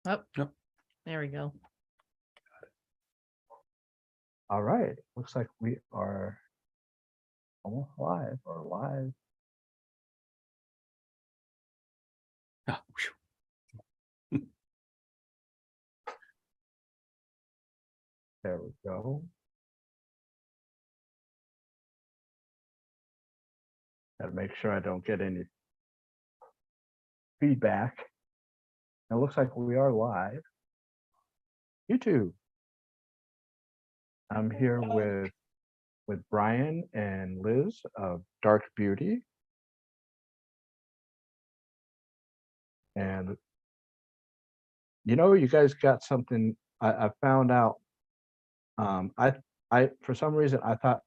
Oh, Yep. there we go. All right. Looks like we are almost live or live. Oh, whew. There we go. Gotta make sure I don't get any feedback. It looks like we are live. YouTube. I'm here with Bryan and Liz of Dark Beauty. And you guys got something I found out. I for some reason I thought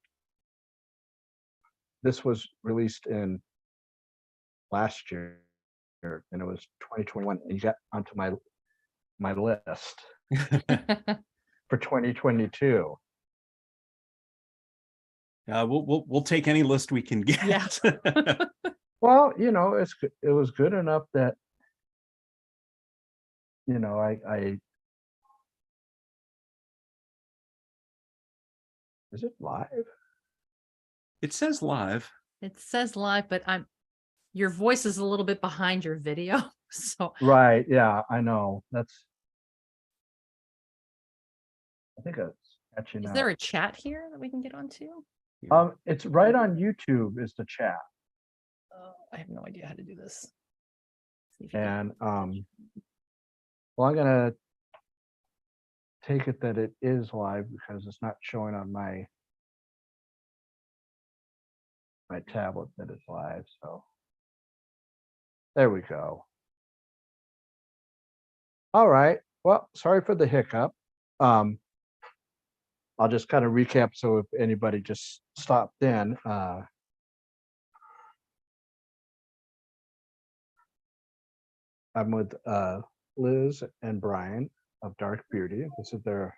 this was released in last year and it was 2021 and you got onto my list for 2022. We'll take any list we can get. Yeah. Well, it was good enough that I is it live? It says live. It says live, but your voice is a little bit behind your video. So Right, yeah, I know. I think it's catching is up. there a chat here that we can get onto? It's right on YouTube is the chat. I have no idea how to do this. See if you And can- well, I'm gonna take it that it is live because it's not showing on my tablet that it's live. So there we go. All right. Well, sorry for the hiccup. I'll just kind of recap. So if anybody just stopped in, I'm with Liz and Bryan of Dark Beauty. This is their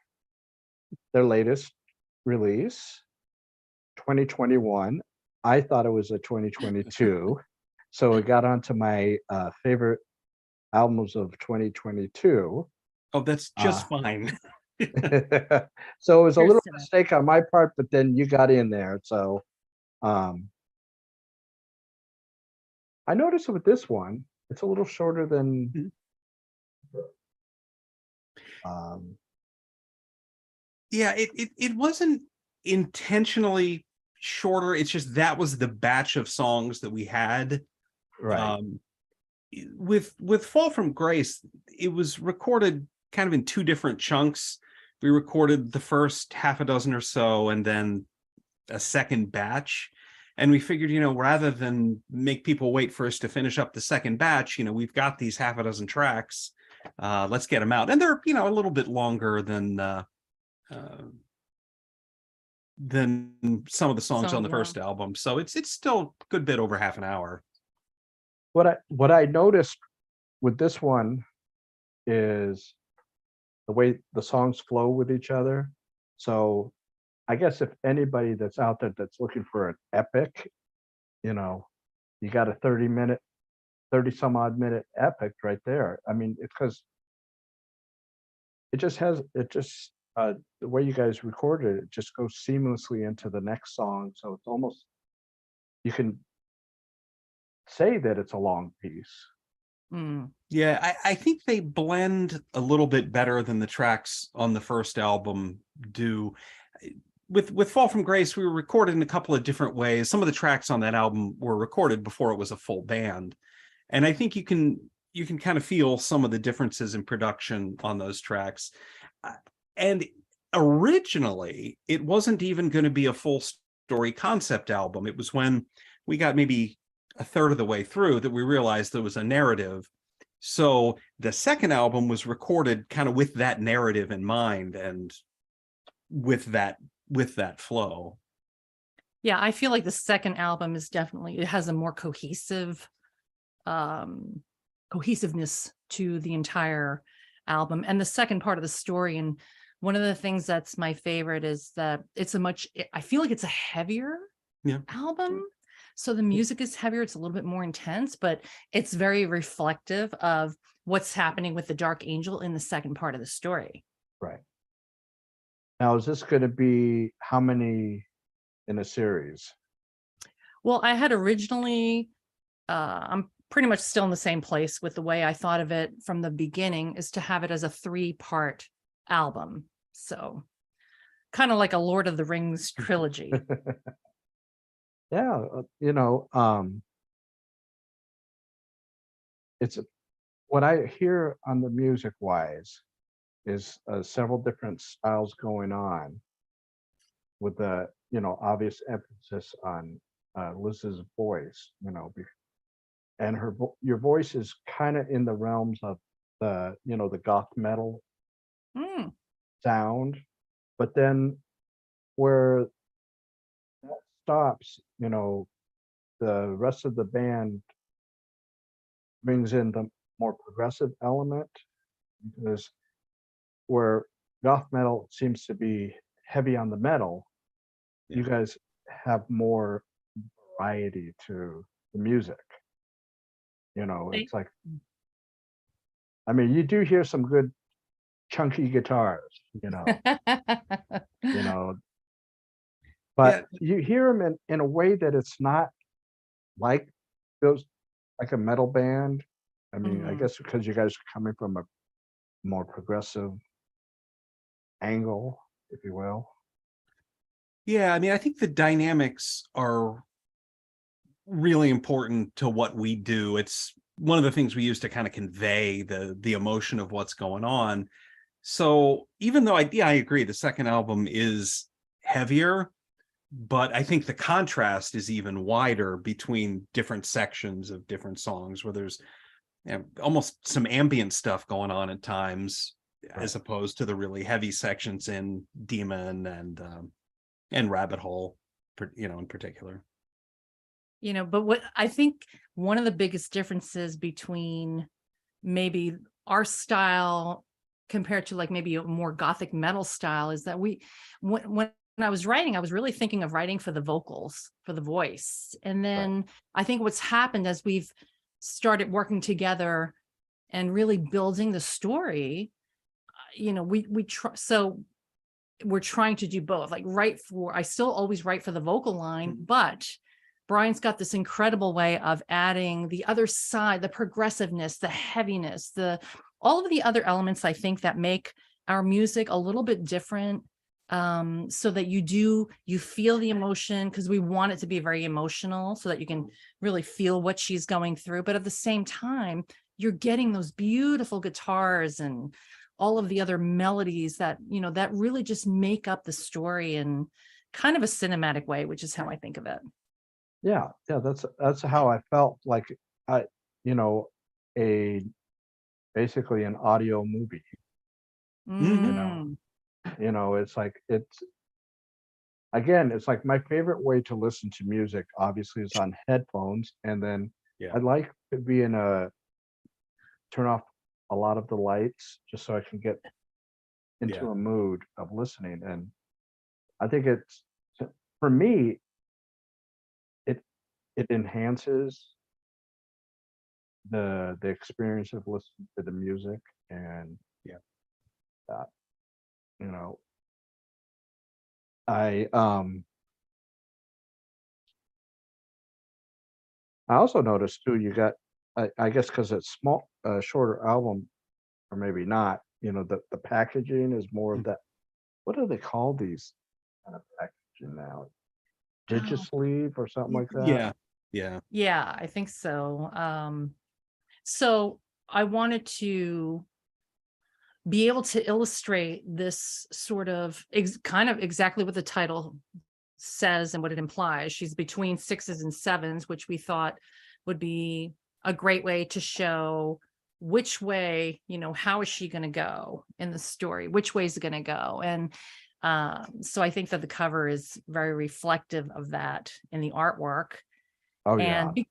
latest release, 2021. I thought it was a 2022, so it got onto my favorite albums of 2022. Oh, that's just fine. So it was a little Here's mistake on my part, but then you got in there. So I noticed with this one, it's a little shorter than Yeah, it wasn't intentionally shorter. It's just that was the batch of songs that we had. right. With Fall from Grace, it was recorded kind of in two different chunks. We recorded the first half a dozen or so and then a second batch. And we figured, rather than make people wait for us to finish up the second batch, we've got these half a dozen tracks. Let's get them out. And they're, a little bit longer than some of the songs on the first album. So it's still a good bit over half an hour. What I noticed with this one is the way the songs flow with each other. So I guess if anybody that's out there that's looking for an epic, you got a 30 some odd minute epic right there. I mean, it's because the way you guys recorded it just goes seamlessly into the next song. So it's almost, you can say that it's a long piece. Yeah, I think they blend a little bit better than the tracks on the first album do. With Fall from Grace, we were recorded in a couple of different ways. Some of the tracks on that album were recorded before it was a full band. And I think you can kind of feel some of the differences in production on those tracks. And originally, it wasn't even going to be a full story concept album. It was when we got maybe a third of the way through that we realized there was a narrative. So the second album was recorded kind of with that narrative in mind and with that flow. Yeah, I feel like the second album is definitely, it has a more cohesiveness to the entire album and the second part of the story. And one of the things that's my favorite is that I feel like it's a heavier album. So the music is heavier, it's a little bit more intense, but it's very reflective of what's happening with the Dark Angel in the second part of the story. Right. Now, is this going to be how many in a series? Well, I had originally, I'm pretty much still in the same place with the way I thought of it from the beginning, is to have it as a 3-part album. So kind of like a Lord of the Rings trilogy. Yeah, it's what I hear on the music wise is several different styles going on with the obvious emphasis on Liz's voice, and your voice is kind of in the realms of the goth metal sound, but then where that stops, the rest of the band brings in the more progressive element, because where goth metal seems to be heavy on the metal, you guys have more variety to the music. It's like, I mean, you do hear some good chunky guitars, but you hear them in a way that it's not like those, like a metal band. I mean, I guess because you guys are coming from a more progressive angle, if you will. Yeah, I mean, I think the dynamics are really important to what we do. It's one of the things we use to kind of convey the emotion of what's going on. So even though I agree, the second album is heavier, but I think the contrast is even wider between different sections of different songs, where there's almost some ambient stuff going on at times, as opposed to the really heavy sections in Demon and Rabbit Hole, in particular. But what I think one of the biggest differences between maybe our style compared to like maybe a more gothic metal style is that when I was writing, I was really thinking of writing for the vocals, for the voice. And then I think what's happened as we've started working together and really building the story, so we're trying to do both, like I still always write for the vocal line, but Bryan's got this incredible way of adding the other side, the progressiveness, the heaviness, all of the other elements, I think, that make our music a little bit different, so that you feel the emotion, because we want it to be very emotional so that you can really feel what she's going through. But at the same time, you're getting those beautiful guitars and all of the other melodies that, that really just make up the story in kind of a cinematic way, which is how I think of it. Yeah, that's how I felt, like basically an audio movie. It's like, it's like my favorite way to listen to music obviously is on headphones, and then I'd like to be turn off a lot of the lights just so I can get into a mood of listening. And I think for me, it enhances the experience of listening to the music. And I also noticed too, you got, I guess because it's small, shorter album, or maybe not, the packaging is more of that. What do they call these kind of packaging now? Digisleeve or something like that? Yeah, I think so. So I wanted to be able to illustrate this sort of kind of exactly what the title says and what it implies. She's between 6s and 7s, which we thought would be a great way to show which way, how is she going to go in the story? Which way is it going to go? And so I think that the cover is very reflective of that in the artwork. Oh, yeah. And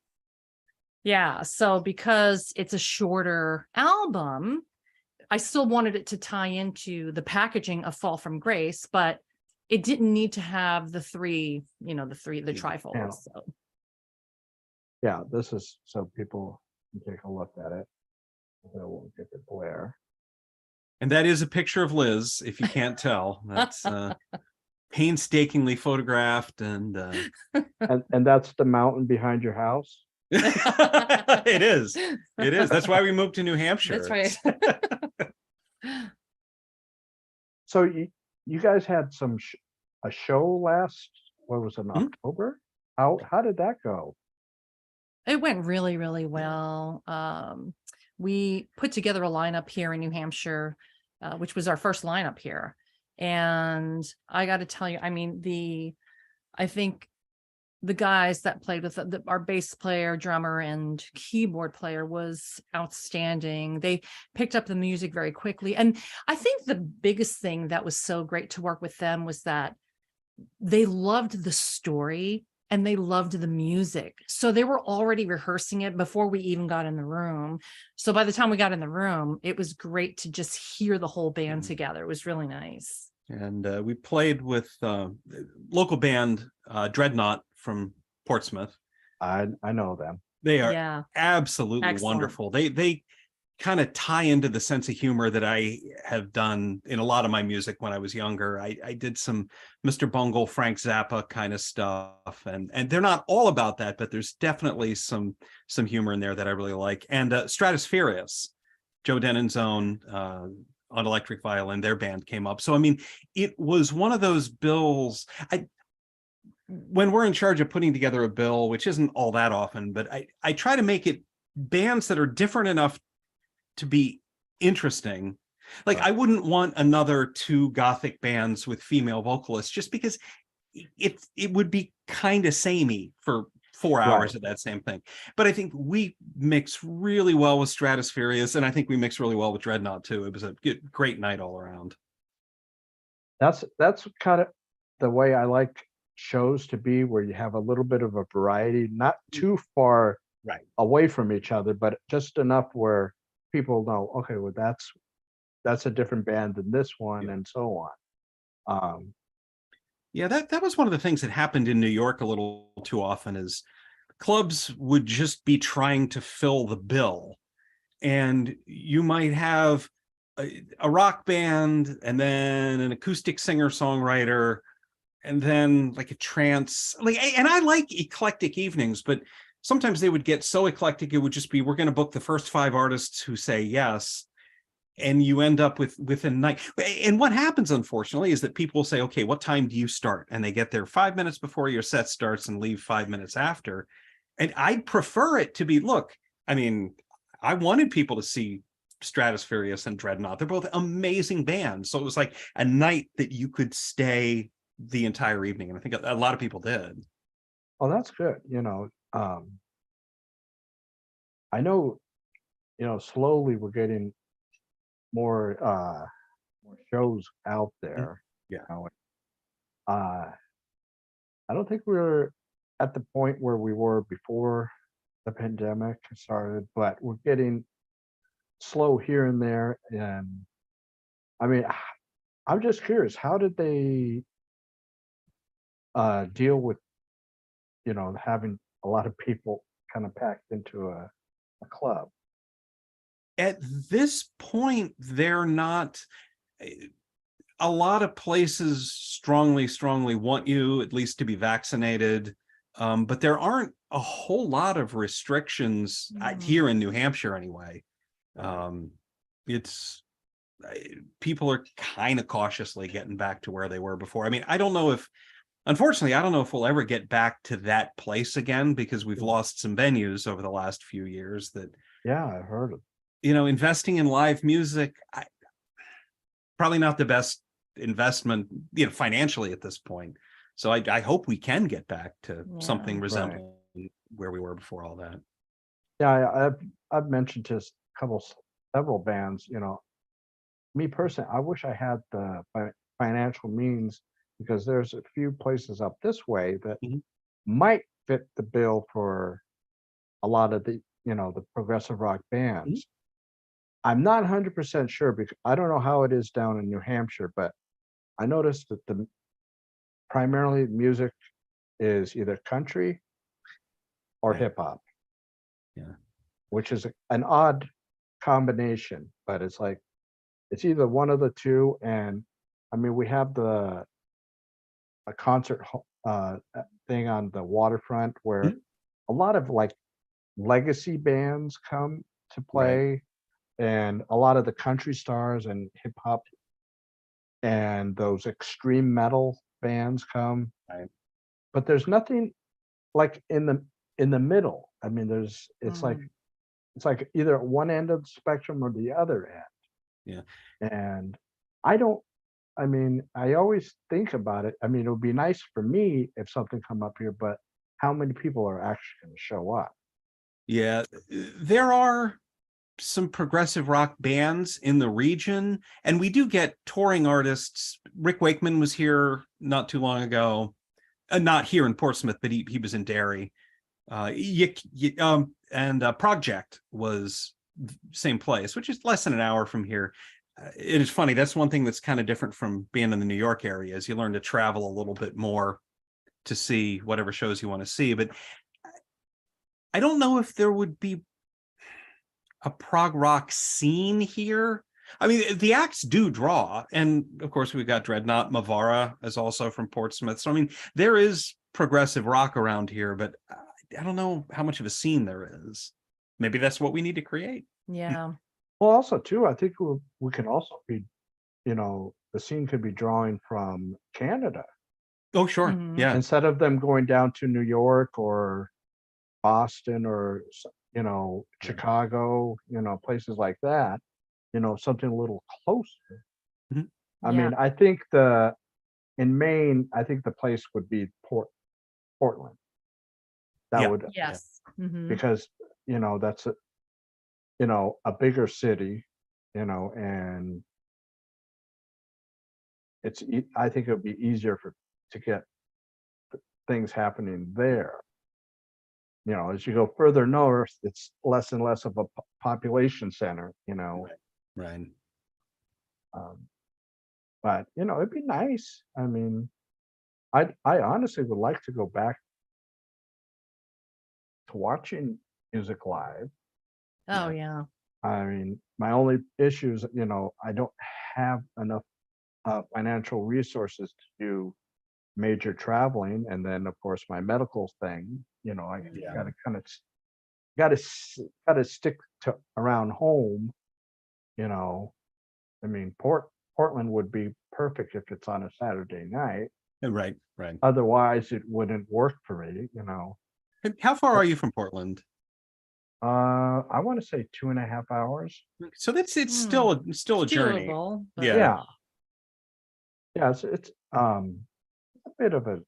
so because it's a shorter album, I still wanted it to tie into the packaging of Fall from Grace, but it didn't need to have the trifolds. So. Yeah, this is so people can take a look at it. I won't get the glare. And that is a picture of Liz, if you can't tell. That's painstakingly photographed and And that's the mountain behind your house? it is. It is. That's why we moved to New Hampshire. That's right. So you guys had a show last, what was it, in Mhm. October? How did that go? It went really, really well. We put together a lineup here in New Hampshire, which was our first lineup here. And I got to tell you, I mean, I think the guys that played with our bass player, drummer, and keyboard player was outstanding. They picked up the music very quickly. And I think the biggest thing that was so great to work with them was that they loved the story and they loved the music. So they were already rehearsing it before we even got in the room. So by the time we got in the room, it was great to just hear the whole band together. It was really nice. And we played with local band Dreadnought from Portsmouth. I know them. They are Yeah. absolutely Excellent. wonderful. They kind of tie into the sense of humor that I have done in a lot of my music when I was younger. I did some Mr. Bungle, Frank Zappa kind of stuff, and they're not all about that, but there's definitely some humor in there that I really like. And Stratusferius, Joe Denon's own on electric violin, their band came up. So I mean, it was one of those bills. When we're in charge of putting together a bill, which isn't all that often, but I try to make it bands that are different enough to be interesting. Like I wouldn't want another 2 Gothic bands with female vocalists just because it would be kind of samey for 4 hours of that same thing. But I think we mix really well with Stratusferius, and I think we mix really well with Dreadnought too. It was a great night all around. That's kind of the way I like shows to be, where you have a little bit of a variety, not too far away from each other, but just enough where people know, okay, well, that's a different band than this one, and so on. Yeah, that was one of the things that happened in New York a little too often, is clubs would just be trying to fill the bill. And you might have a rock band and then an acoustic singer-songwriter and then like a trance. And I like eclectic evenings, but sometimes they would get so eclectic, it would just be, we're going to book the first 5 artists who say yes. And you end up with a night. And what happens, unfortunately, is that people will say, okay, what time do you start? And they get there 5 minutes before your set starts and leave 5 minutes after. And I'd prefer it to be, look, I mean, I wanted people to see Stratusferius and Dreadnought. They're both amazing bands. So it was like a night that you could stay the entire evening. And I think a lot of people did. Oh, that's good. I know, slowly we're getting more shows out there. Yeah. I don't think we're at the point where we were before the pandemic started, but we're getting slow here and there. And I mean, I'm just curious, how did they deal with, having a lot of people kind of packed into a club? At this point, they're not. A lot of places strongly want you at least to be vaccinated, but there aren't a whole lot of restrictions here in New Hampshire anyway. It's people are kind of cautiously getting back to where they were before. I mean, unfortunately, I don't know if we'll ever get back to that place again, because we've lost some venues over the last few years that. Yeah, I heard it. Investing in live music, probably not the best investment, financially at this point. So I hope we can get back to something resembling where we were before all that. Yeah, I've mentioned to several bands, me personally, I wish I had the financial means, because there's a few places up this way that might fit the bill for a lot of the, the progressive rock bands. I'm not 100% sure, because I don't know how it is down in New Hampshire, but I noticed that primarily music is either country or hip hop. Yeah. Which is an odd combination, but it's like it's either one of the two. And I mean, we have a concert thing on the waterfront where Mhm. a lot of like legacy bands come to Right. play, and a lot of the country stars and hip hop and those extreme metal bands come. Right. But there's nothing like in the middle. I mean, Mm. it's like either at one end of the spectrum or the other end. Yeah. And I don't I mean, I always think about it. I mean, it would be nice for me if something come up here, but how many people are actually going to show up? Yeah. There are some progressive rock bands in the region, and we do get touring artists. Rick Wakeman was here not too long ago, not here in Portsmouth, but he was in Derry. And Project was same place, which is less than an hour from here. It is funny. That's one thing that's kind of different from being in the New York area, is you learn to travel a little bit more to see whatever shows you want to see. But I don't know if there would be a prog rock scene here. I mean, the acts do draw, and of course we've got Dreadnought. Mavara is also from Portsmouth, so I mean there is progressive rock around here, but I don't know how much of a scene there is. Maybe that's what we need to create. Yeah. Well, also too, I think we can also be, the scene could be drawing from Canada Oh, sure, Mhm. yeah, instead of them going down to New York or Boston or yeah. Chicago, places like that. Something a little closer. Mhm. I Yeah. mean, I think in Maine, I think the place would be Portland. That Yeah, would yeah, Yes. Hmm. because that's a bigger city, and I think it would be easier to get things happening there. As you go further north, it's less and less of a population center. right, right. Um, but it'd be nice. I mean, I honestly would like to go back to watching music live. Oh, Yeah, yeah. I mean, my only issue is, I don't have enough financial resources to do major traveling, and then of course my medical thing. I yeah. got to kind of got to stick to around home. You know, I mean, Portland would be perfect if it's on a Saturday night. Right, right. Otherwise, it wouldn't work for me. And how far are you from Portland? I want to say 2.5 hours. So it's Mm. still It's a journey. doable, but Yeah, Yeah, yeah. It's a bit of a.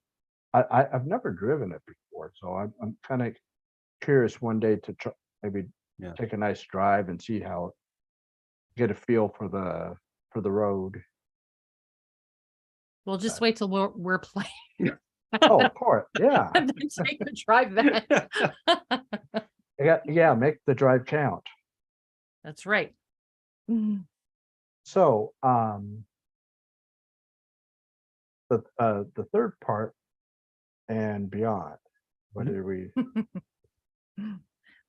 I've never driven it before, so I'm kind of curious one day to maybe yeah. take a nice drive and see how get a feel for the road. we'll just But, wait till we're playing oh, of course, yeah. and then take the drive back. Yeah, make the drive count. That's right. Mm. So, the third part and beyond. What Mhm. did we?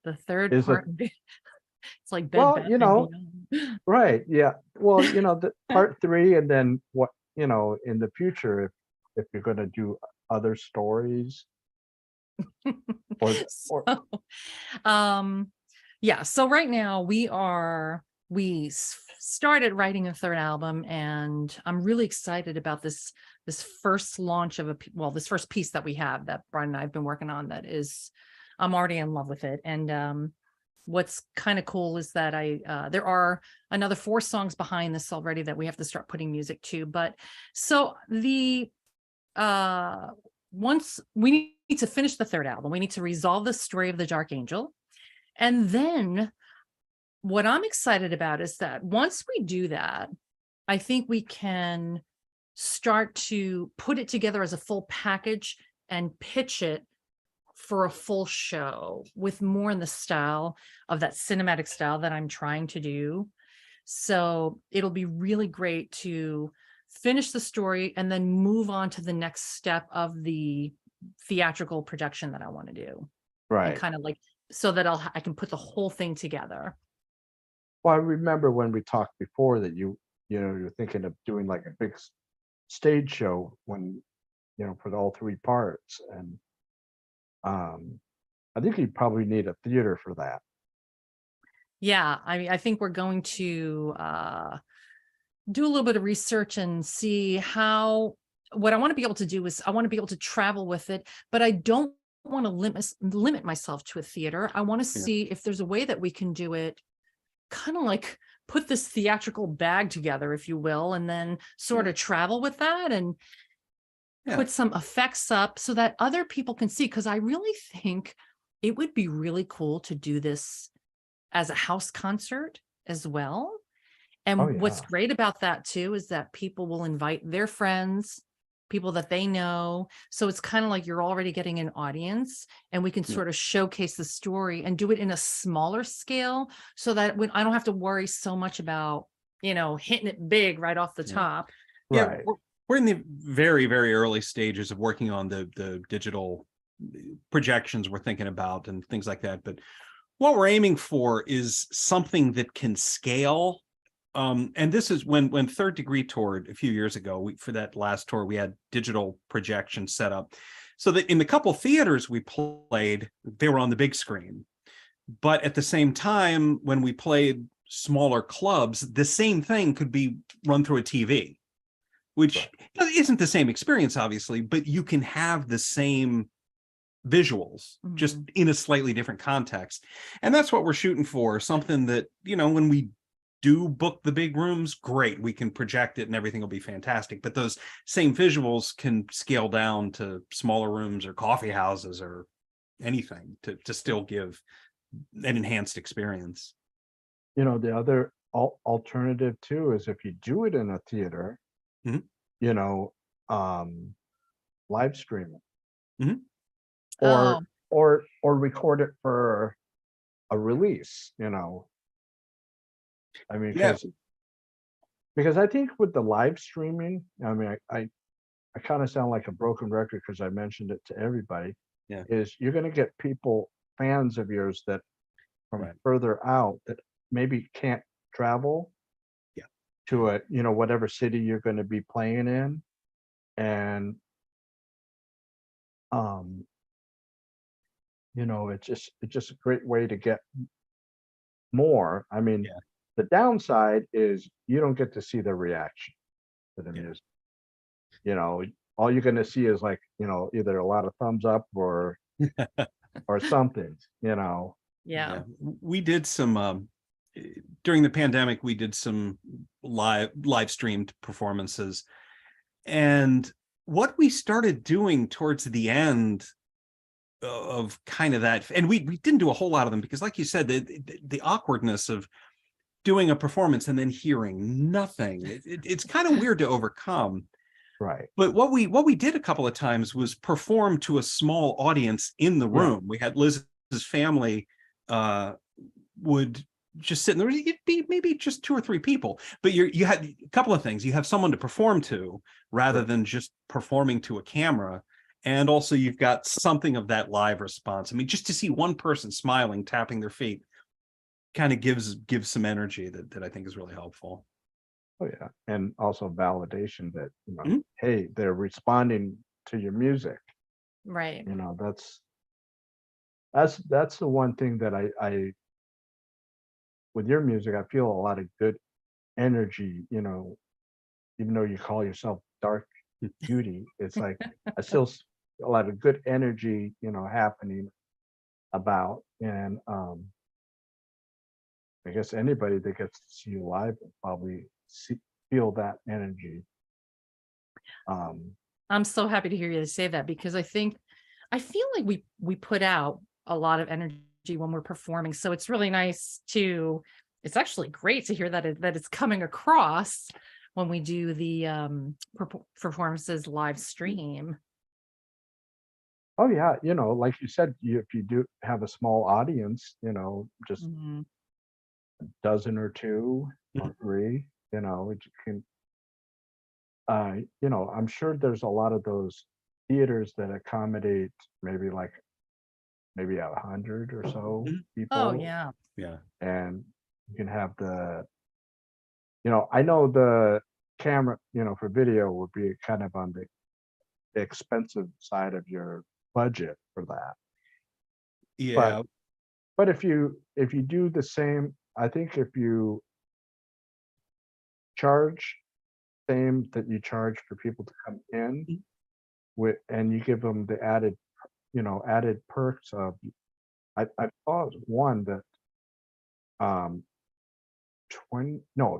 The third Is it part, it's like Bed well? Bath and Beyond. Right? Yeah. Well, the part three, and then what? In the future, if you're going to do other stories or So, um, yeah. So right now started writing a third album, and I'm really excited about this first launch of this first piece that we have that Bryan and I've been working on. I'm already in love with it, and what's kind of cool is that there are another 4 songs behind this already that we have to start putting music to. But so the uh once we need to finish the third album, we need to resolve the story of the Dark Angel. And then what I'm excited about is that once we do that, I think we can start to put it together as a full package and pitch it for a full show with more in the style of that cinematic style that I'm trying to do. So it'll be really great to finish the story and then move on to the next step of the theatrical production that I want to do, and right. kind of like so that I can put the whole thing together. Well, I remember when we talked before that you're thinking of doing like a big stage show when, for all three parts. And um, I think you probably need a theater for that. Yeah, I mean, I think we're going to do a little bit of research and see how. What I want to be able to do is I want to be able to travel with it, but I don't want to limit myself to a theater. I want to Yeah. see if there's a way that we can do it, kind of like put this theatrical bag together, if you will, and then sort of travel with that and put some effects up so that other people can see. Because I really think it would be really cool to do this as a house concert as well. Oh And what's yeah. great about that too is that people will invite their friends, people that they know. So it's kind of like you're already getting an audience, and we can Yeah. sort of showcase the story and do it in a smaller scale so that when I don't have to worry so much about, hitting it big right off the top. Yeah, Right. we're in the very, very early stages of working on the digital projections we're thinking about and things like that. But what we're aiming for is something that can scale. And this is when Third Degree toured a few years ago. For that last tour, we had digital projections set up, so that in the couple theaters we played, they were on the big screen. But at the same time, when we played smaller clubs, the same thing could be run through a TV, which isn't the same experience, obviously, but you can have the same visuals just in a slightly different context. And that's what we're shooting for, something that, when we do book the big rooms, great, we can project it and everything will be fantastic, but those same visuals can scale down to smaller rooms or coffee houses or anything to still give an enhanced experience. The other alternative too is if you do it in a theater, Mhm. you know, live stream it Mhm. Oh, or record it for a release, I mean, Yeah. because I think with the live streaming, I mean, I kind of sound like a broken record because I mentioned it to everybody, Yeah. is you're going to get people, fans of yours that from Right. further out that maybe can't travel to a, whatever city you're going to be playing in. And, um, it's just a great way to get more. I mean, Yeah. the downside is you don't get to see the reaction to the Yeah. music. All you're going to see is like, either a lot of thumbs up or something, yeah. Yeah. We did some during the pandemic, we did some live streamed performances. And what we started doing towards the end of kind of that, and we didn't do a whole lot of them because, like you said, the awkwardness of doing a performance and then hearing nothing, it's kind of weird to overcome. Right. But what we did a couple of times was perform to a small audience in the room. We had Liz's family would just sit in there. It'd be maybe just 2 or 3 people, but you had a couple of things. You have someone to perform to rather than just performing to a camera. And also you've got something of that live response. I mean, just to see one person smiling, tapping their feet kind of gives some energy that I think is really helpful. Oh yeah. And also validation that, Mhm. hey, they're responding to your music. Right. That's the one thing that I with your music, I feel a lot of good energy, even though you call yourself Dark Beauty, it's like I still a lot of good energy, happening about. And I guess anybody that gets to see you live will probably feel that energy. Um, I'm so happy to hear you say that, because I feel like we put out a lot of energy when we're performing. So it's really nice to, it's actually great to hear that that it's coming across when we do the performances live stream. oh yeah, like you said, if you do have a small audience, just Mhm. a dozen or two Mhm. or three, it can I'm sure there's a lot of those theaters that accommodate maybe 100 or so Mhm. Oh people. yeah. Yeah. And You can have the, I know the camera, for video would be kind of on the expensive side of your budget for that. Yeah. But if you do the same, I think if you charge same that you charge for people to come in with, and you give them the added perks of, I saw one that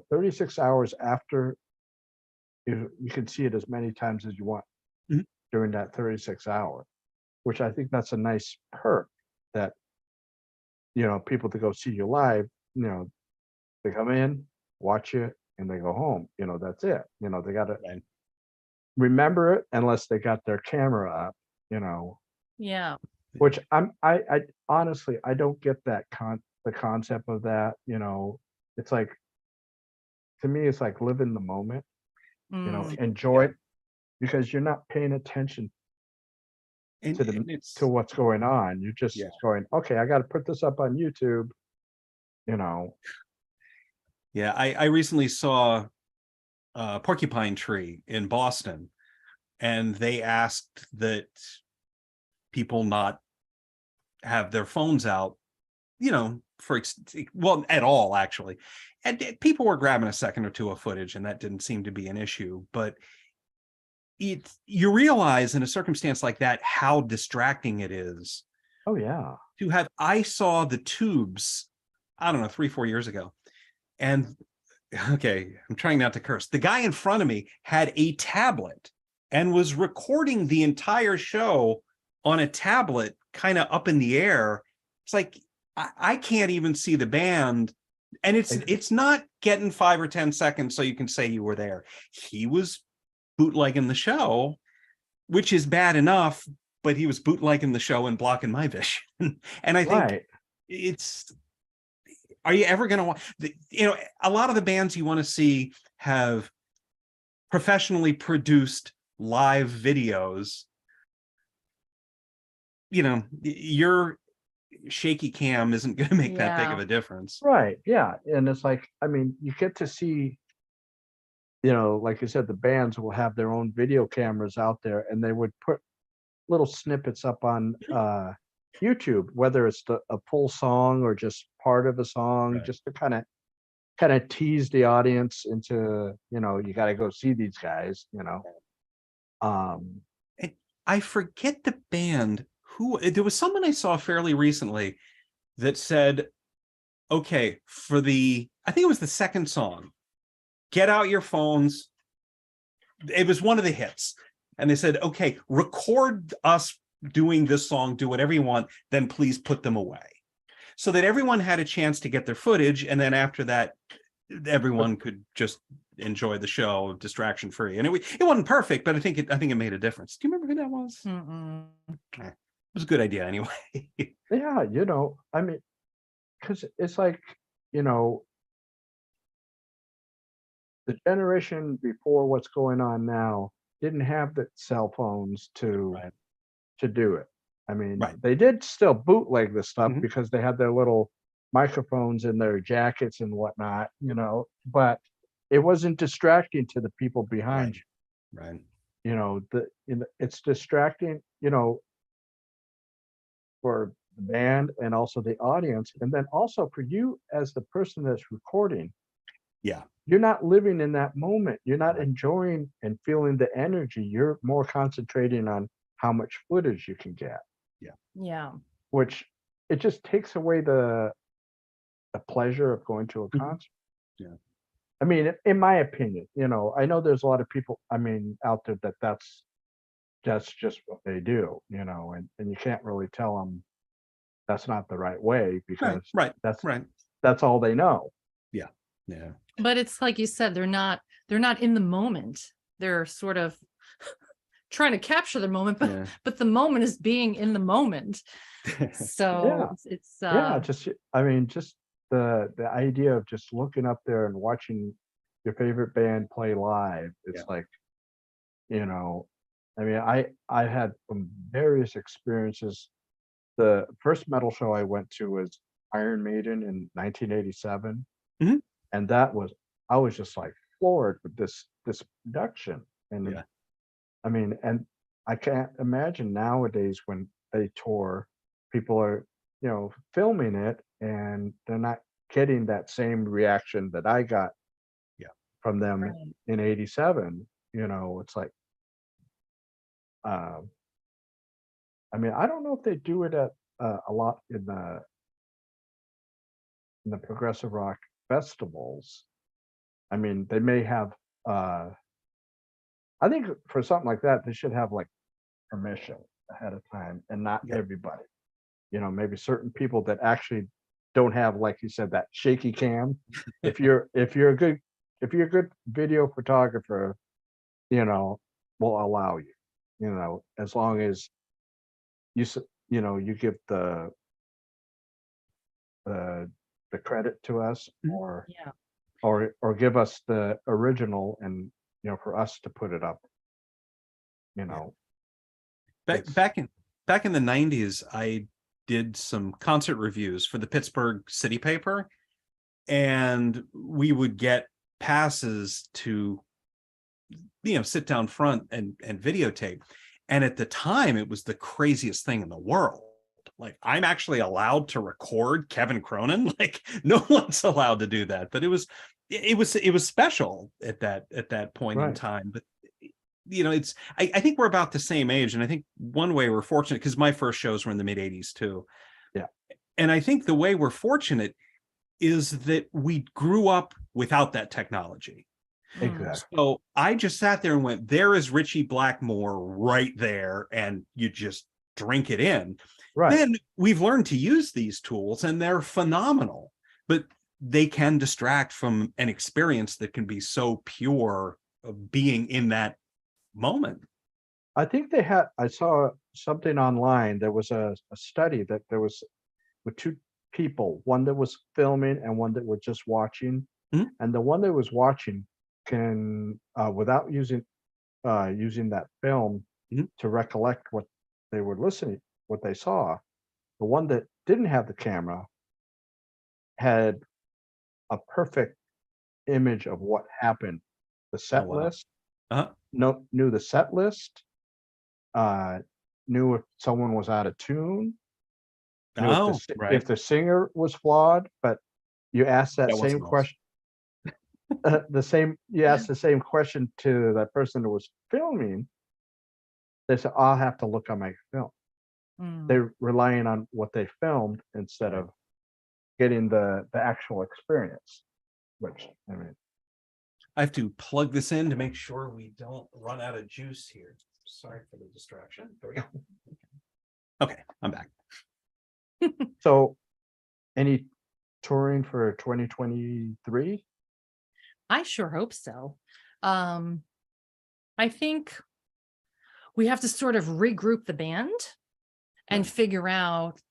36 hours after, you can see it as many times as you want Mhm. during that 36 hours, which I think that's a nice perk that, people to go see you live, they come in, watch it, and they go home. That's it. They got to Right. remember it unless they got their camera up, Yeah. which I honestly, I don't get the concept of that. It's like, to me, it's like live in the moment, Mm. enjoy Yeah. it, because you're not paying attention And, to and it's to what's going on. You're just yeah. going, okay, I got to put this up on YouTube, you know. Yeah. I recently saw Porcupine Tree in Boston, and they asked that people not have their phones out, well, at all, actually. And people were grabbing a second or two of footage, and that didn't seem to be an issue. But you realize in a circumstance like that how distracting it is Oh yeah. to have. I saw the Tubes, I don't know, 3-4 years ago, and okay, I'm trying not to curse. The guy in front of me had a tablet and was recording the entire show on a tablet, kind of up in the air. It's like I can't even see the band, and it's not getting 5 or 10 seconds so you can say you were there. He was bootlegging the show, which is bad enough, but he was bootlegging the show and blocking my vision. And I think Right. it's, are you ever going to want, a lot of the bands you want to see have professionally produced live videos. Your shaky cam isn't going to make that big of Yeah. a difference. Right. Yeah. And it's like, I mean, you get to see, like you said, the bands will have their own video cameras out there, and they would put little snippets up on YouTube, whether it's a full song or just part of a song, Right. just to kind of tease the audience into, you got to go see these guys. Um, And I forget the band who, there was someone I saw fairly recently that said, okay, I think it was the second song, get out your phones. It was one of the hits. And they said, okay, record us doing this song, do whatever you want, then please put them away. So that everyone had a chance to get their footage. And then after that, everyone could just enjoy the show distraction free. And it wasn't perfect, but I think it made a difference. Do you remember who that was? Mm-mm. It was a good idea anyway. yeah, I mean, because it's like, you know, the generation before what's going on now didn't have the cell phones to Right. do it. I mean, Right. they did still bootleg the stuff Mhm. because they had their little microphones in their jackets and whatnot, but it wasn't distracting to the people behind Right. Right. you. It's distracting, for the band and also the audience, and then also for you as the person that's recording. Yeah. You're not living in that moment. You're not Right. enjoying and feeling the energy. You're more concentrating on how much footage you can get, Yeah. which it just takes away the pleasure of going to a Mhm. concert. Yeah. I mean, in my opinion, I know there's a lot of people, I mean, out there that's just what they do, and you can't really tell them that's not the right way, Right. because Right. Right. that's all they know. Yeah. Yeah. But it's like you said, they're not in the moment. They're sort of trying to capture the moment, Yeah. but the moment is being in the moment. So Yeah. it's Yeah, I mean, just the idea of just looking up there and watching your favorite band play live, Yeah. it's like, you know, I mean, I had some various experiences. The first metal show I went to was Iron Maiden in 1987. Mhm. And I was just like floored with this production. And Yeah. I mean, and I can't imagine nowadays when they tour, people are, filming it and they're not getting that same reaction that I got Yeah. from them Right. in '87. It's like, um, I mean, I don't know if they do it at a lot in the progressive rock festivals. I mean, they may have. I think for something like that, they should have like permission ahead of time, and not Yeah. everybody. Maybe certain people that actually don't have, like you said, that shaky cam. If you're a good video photographer, you know, will allow you. As long as you give the the credit to us, Mhm. or give us the original, and for us to put it up. You Yeah. know, Back it's back in back in the 90s, I did some concert reviews for the Pittsburgh City Paper, and we would get passes to sit down front and videotape. And at the time, it was the craziest thing in the world. Like, I'm actually allowed to record Kevin Cronin. Like, no one's allowed to do that. But it was special at that point in right. time. But I think we're about the same age, and I think one way we're fortunate, because my first shows were in the mid 80s too. Yeah. And I think the way we're fortunate is that we grew up without that technology. Exactly. So I just sat there and went, there is Richie Blackmore right there, and you just drink it in. Right. Then we've learned to use these tools, and they're phenomenal, but they can distract from an experience that can be so pure of being in that moment. I saw something online. There was a study that there was with two people, one that was filming and one that was just watching. Mhm. And the one that was watching can, without using that film Mhm. to recollect what they saw. The one that didn't have the camera had a perfect image of what happened. The Oh, set wow. list, Uh-huh. knew the set list, uh, knew if someone was out of tune, knew if Oh, right. if the singer was flawed. But you ask that That same wasn't us. question, you ask the same question to that person who was filming. They say, "I'll have to look on my film." Mm. They're relying on what they filmed instead Right. of getting the actual experience. Which, I mean, I have to plug this in to make sure we don't run out of juice here. Sorry for the distraction. There we go. Okay, I'm back. so any touring for 2023? I sure hope so. Um, I think we have to sort of regroup the band and Right. figure out,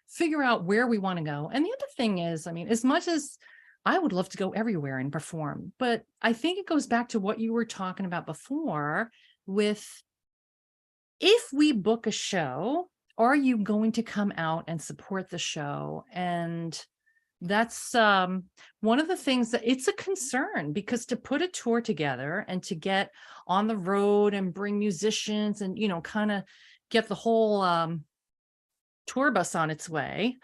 figure out where we want to go. And the other thing is, I mean, as much as I would love to go everywhere and perform, but I think it goes back to what you were talking about before with, if we book a show, are you going to come out and support the show? And that's one of the things that it's a concern, because to put a tour together and to get on the road and bring musicians and, kind of get the whole tour bus on its way,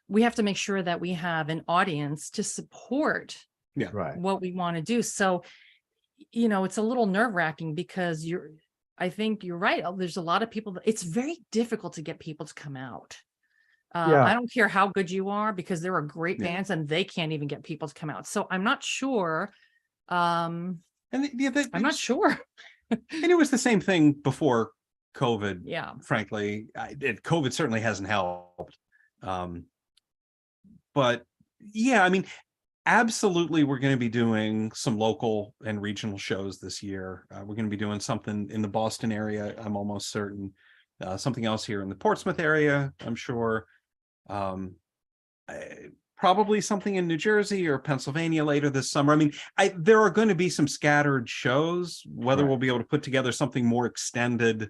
we have to make sure that we have an audience to support Yeah. Right. what we want to do. So, it's a little nerve wracking, because I think you're right. There's a lot of people it's very difficult to get people to come out. Yeah. I don't care how good you are, because there are great Yeah. bands and they can't even get people to come out. So I'm not sure. I'm not sure. And it was the same thing before COVID. Yeah. Frankly, COVID certainly hasn't helped. But yeah, I mean, absolutely, we're going to be doing some local and regional shows this year. We're going to be doing something in the Boston area, I'm almost certain. Something else here in the Portsmouth area, I'm sure. Probably something in New Jersey or Pennsylvania later this summer. I mean, there are going to be some scattered shows. Whether Right. we'll be able to put together something more extended,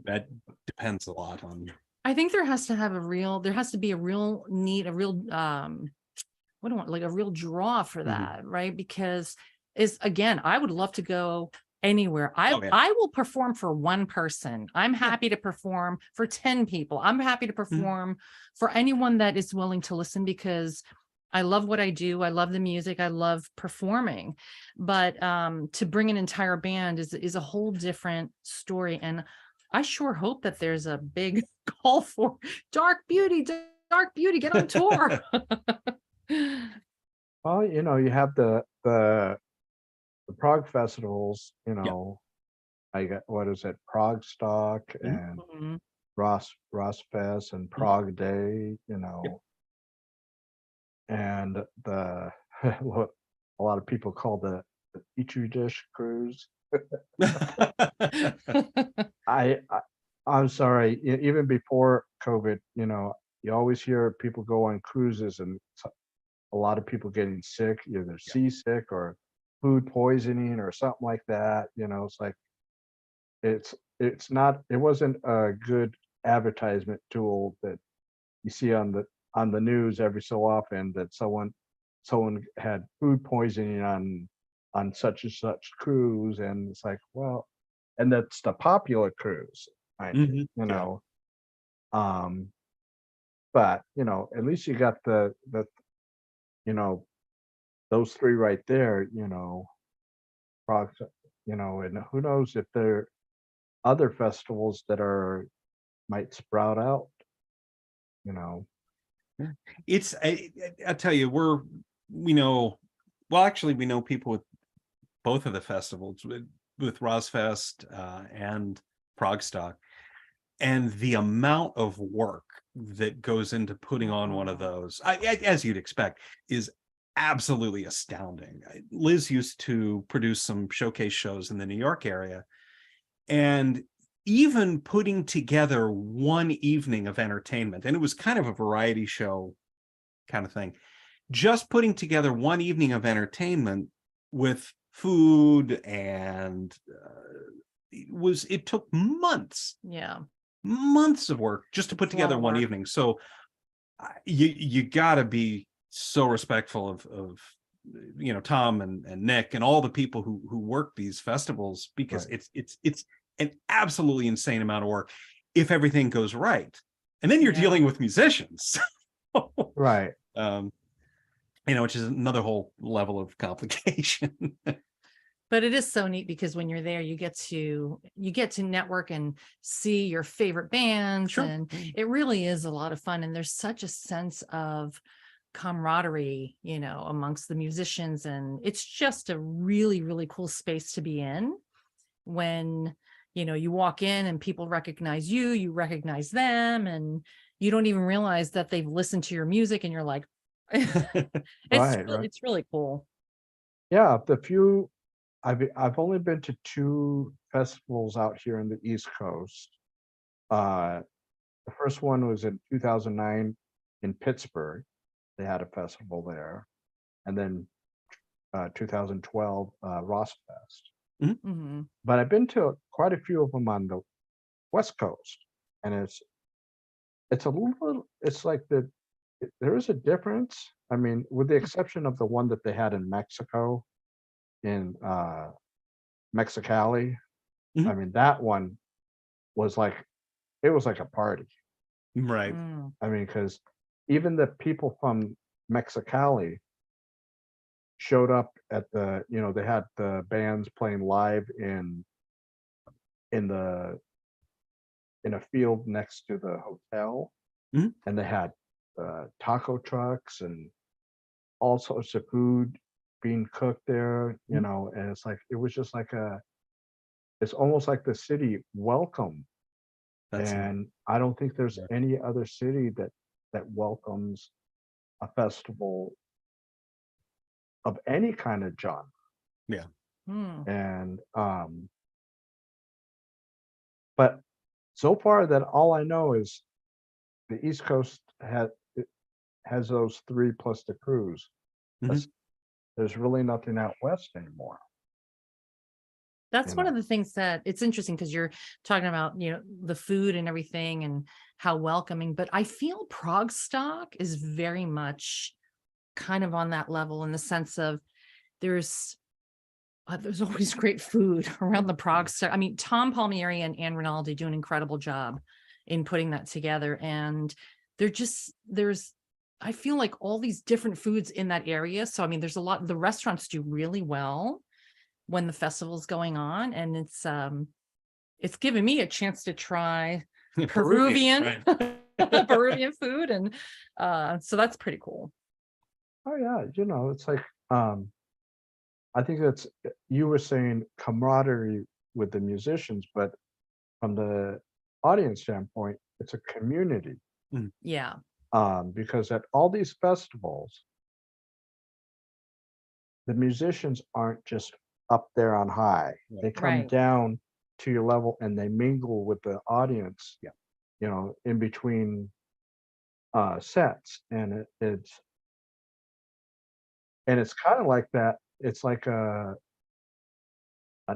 that depends a lot on. I think there has to be a real need, a real what do I want, like a real draw for Mhm. that, right? Because is again, I would love to go anywhere. Oh, yeah. I will perform for one person. I'm Yeah. happy to perform for 10 people. I'm happy to Mhm. perform for anyone that is willing to listen, because I love what I do. I love the music. I love performing. But to bring an entire band is a whole different story. And I sure hope that there's a big call for Dark Beauty, get on tour. Well, you know, you have the Prague festivals, you Yeah. know, I got, what is it, Prague Stock Mhm. and Mhm. Rossfest and Mhm. Prague Day, you Yep. know, and the what a lot of people call the Petri dish cruise. I, I I'm sorry, even before COVID, you know, you always hear people go on cruises and a lot of people getting sick, either Yeah. seasick or food poisoning or something like that. You know, it's like it's not, it wasn't a good advertisement tool that you see on the news every so often, that someone had food poisoning on such and such cruise, and it's like, well, and that's the popular cruise, mind you, Mhm. you Yeah. know. Um, but you know, at least you got the you know, those three right there, you know, Prague, you know, and who knows if there are other festivals that are might sprout out, you know. Yeah. It's I tell you, we know, well, actually we know people with both of the festivals, with Rosfest and Progstock, and the amount of work that goes into putting on one of those, as you'd expect, is absolutely astounding. Liz used to produce some showcase shows in the New York area, and even putting together one evening of entertainment, and it was kind of a variety show kind of thing, just putting together one evening of entertainment with food and it took Yeah. months of work just to put It's a lot together of one work. evening. So you got to be so respectful of you know, Tom and Nick and all the people who work these festivals, because Right. it's an absolutely insane amount of work if everything goes right. And then you're Yeah. dealing with musicians. Right. um you know, which is another whole level of complication. But it is so neat, because when you're there, you get to network and see your favorite bands, Sure. and it really is a lot of fun. And there's such a sense of camaraderie, you know, amongst the musicians, and it's just a really, really cool space to be in when, you know, you walk in and people recognize you, you recognize them, and you don't even realize that they've listened to your music, and you're like, Right. Right. it's really cool. Yeah. The few I've only been to two festivals out here in the East Coast. Uh, the first one was in 2009 in Pittsburgh. They had a festival there, and then 2012 Ross Fest. Mhm. But I've been to quite a few of them on the West Coast, and it's a little, it's like there is a difference. I mean, with the exception of the one that they had in Mexico, in Mexicali. I Mhm. mean, that one was like, it was like a party. Right. Mm. I mean, because even the people from Mexicali showed up at the, you know, they had the bands playing live in the in a field next to the hotel, Mhm. and they had taco trucks and all sorts of food being cooked there, you Mhm. know, and it's like, it was just like it's almost like the city welcome. That's neat. And I don't think there's Yeah. any other city that welcomes a festival of any kind of genre. Yeah. Mm. And but so far that all I know is the East Coast has those three plus the cruise. Mhm. That's, there's really nothing out west anymore. That's You one know, of the things that it's interesting, because you're talking about, you know, the food and everything and how welcoming, but I feel Prague stock is very much kind of on that level in the sense of there's always great food around the Prague. I mean, Tom Palmieri and Anne Rinaldi do an incredible job in putting that together. And I feel like all these different foods in that area. So, I mean, there's a lot, the restaurants do really well when the festival's going on. And it's given me a chance to try Peruvian, right. Peruvian food. And so that's pretty cool. Oh yeah, it's like I think that's you were saying camaraderie with the musicians, but from the audience standpoint, it's a community. Yeah. Because at all these festivals, the musicians aren't just up there on high. Right. They come Right. down to your level and they mingle with the audience. Yeah. In between sets, and it's kind of like that. It's like an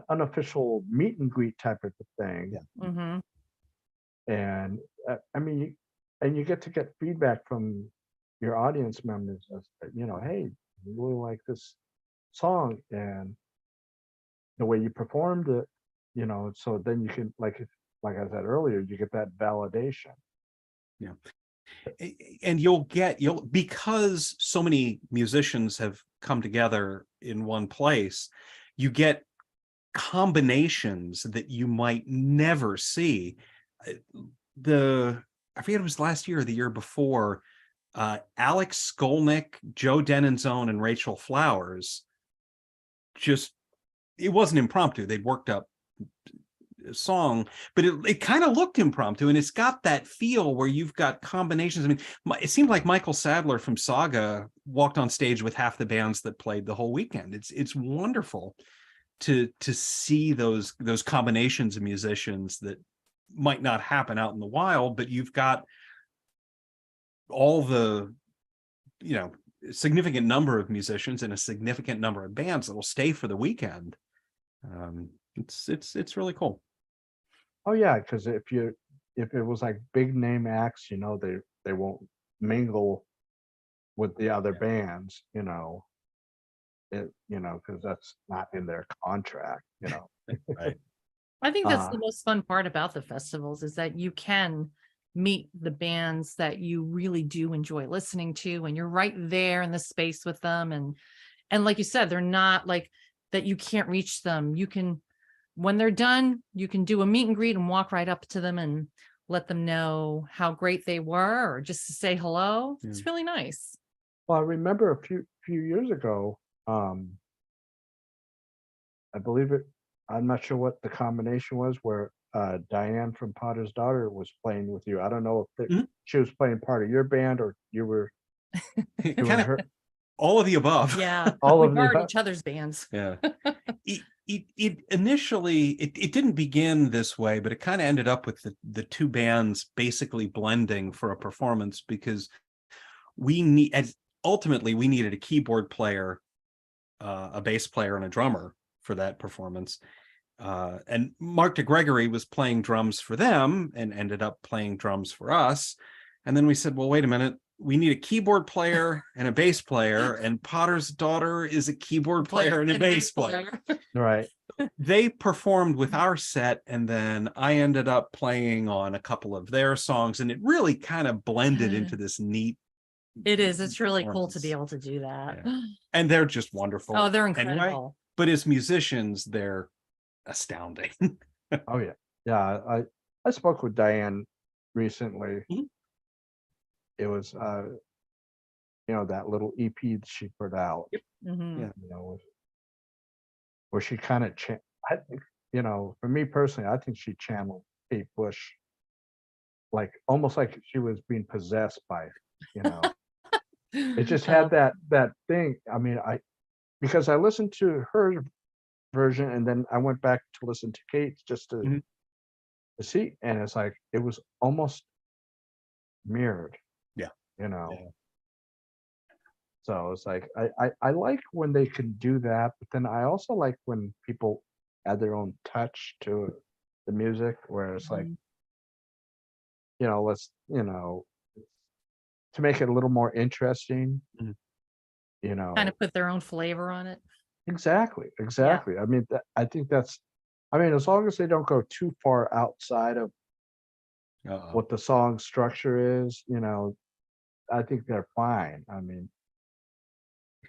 unofficial meet and greet type of thing. Yeah. Mm-hmm. And I mean, and you get to get feedback from your audience members as hey, we really like this song and the way you performed it, so then you can, like I said earlier, you get that validation. Yeah. And because so many musicians have come together in one place, you get combinations that you might never see. I forget, it was last year or the year before, Alex Skolnick, Joe Denonzone, and Rachel Flowers, it wasn't impromptu. They'd worked up a song, but it kind of looked impromptu, and it's got that feel where you've got combinations. I mean, it seemed like Michael Sadler from Saga walked on stage with half the bands that played the whole weekend. It's wonderful to see those combinations of musicians that might not happen out in the wild, but you've got all the significant number of musicians and a significant number of bands that will stay for the weekend. It's really cool. Oh yeah, because if it was like big name acts, they won't mingle with the other bands, because that's not in their contract, Right. I think that's the most fun part about the festivals is that you can meet the bands that you really do enjoy listening to, and you're right there in the space with them. And like you said, they're not like that, you can't reach them. You can, when they're done, you can do a meet and greet and walk right up to them and let them know how great they were, or just to say hello. Yeah. It's really nice. Well, I remember a few years ago, I believe I'm not sure what the combination was, where Diane from Potter's Daughter was playing with you. I don't know if she was playing part of your band or you were doing Kind of her. all of the above. Yeah. All We of the are above. each other's bands. Yeah. It initially it didn't begin this way, but it kind of ended up with the two bands basically blending for a performance, because ultimately we needed a keyboard player, a bass player, and a drummer for that performance. And Mark DeGregory was playing drums for them and ended up playing drums for us. And then we said, well, wait a minute, we need a keyboard player and a bass player, and Potter's Daughter is a keyboard player and a bass player. Right. They performed with our set, and then I ended up playing on a couple of their songs, and it really kind of blended into this neat. It is. It's really cool to be able to do that. Yeah. And they're just wonderful. Oh, they're incredible. Anyway, but as musicians, they're astounding. Oh yeah. Yeah. I spoke with Diane recently. Mhm. It was that little EP that she put out. Yep. Mhm. Yeah. Where she kind of I think, for me personally, I think she channeled Kate Bush, like almost like she was being possessed by it. It just had that thing. I mean, because I listened to her version and then I went back to listen to Kate's just to see, and it's like it was almost mirrored. Yeah. Yeah. So it's like I like when they can do that, but then I also like when people add their own touch to the music, where it's like, let's to make it a little more interesting. you know, Kind of put their own flavor on it. exactly, exactly. I mean, I think that's, I mean, as long as they don't go too far outside of what the song structure is, you know, I think they're fine. I mean,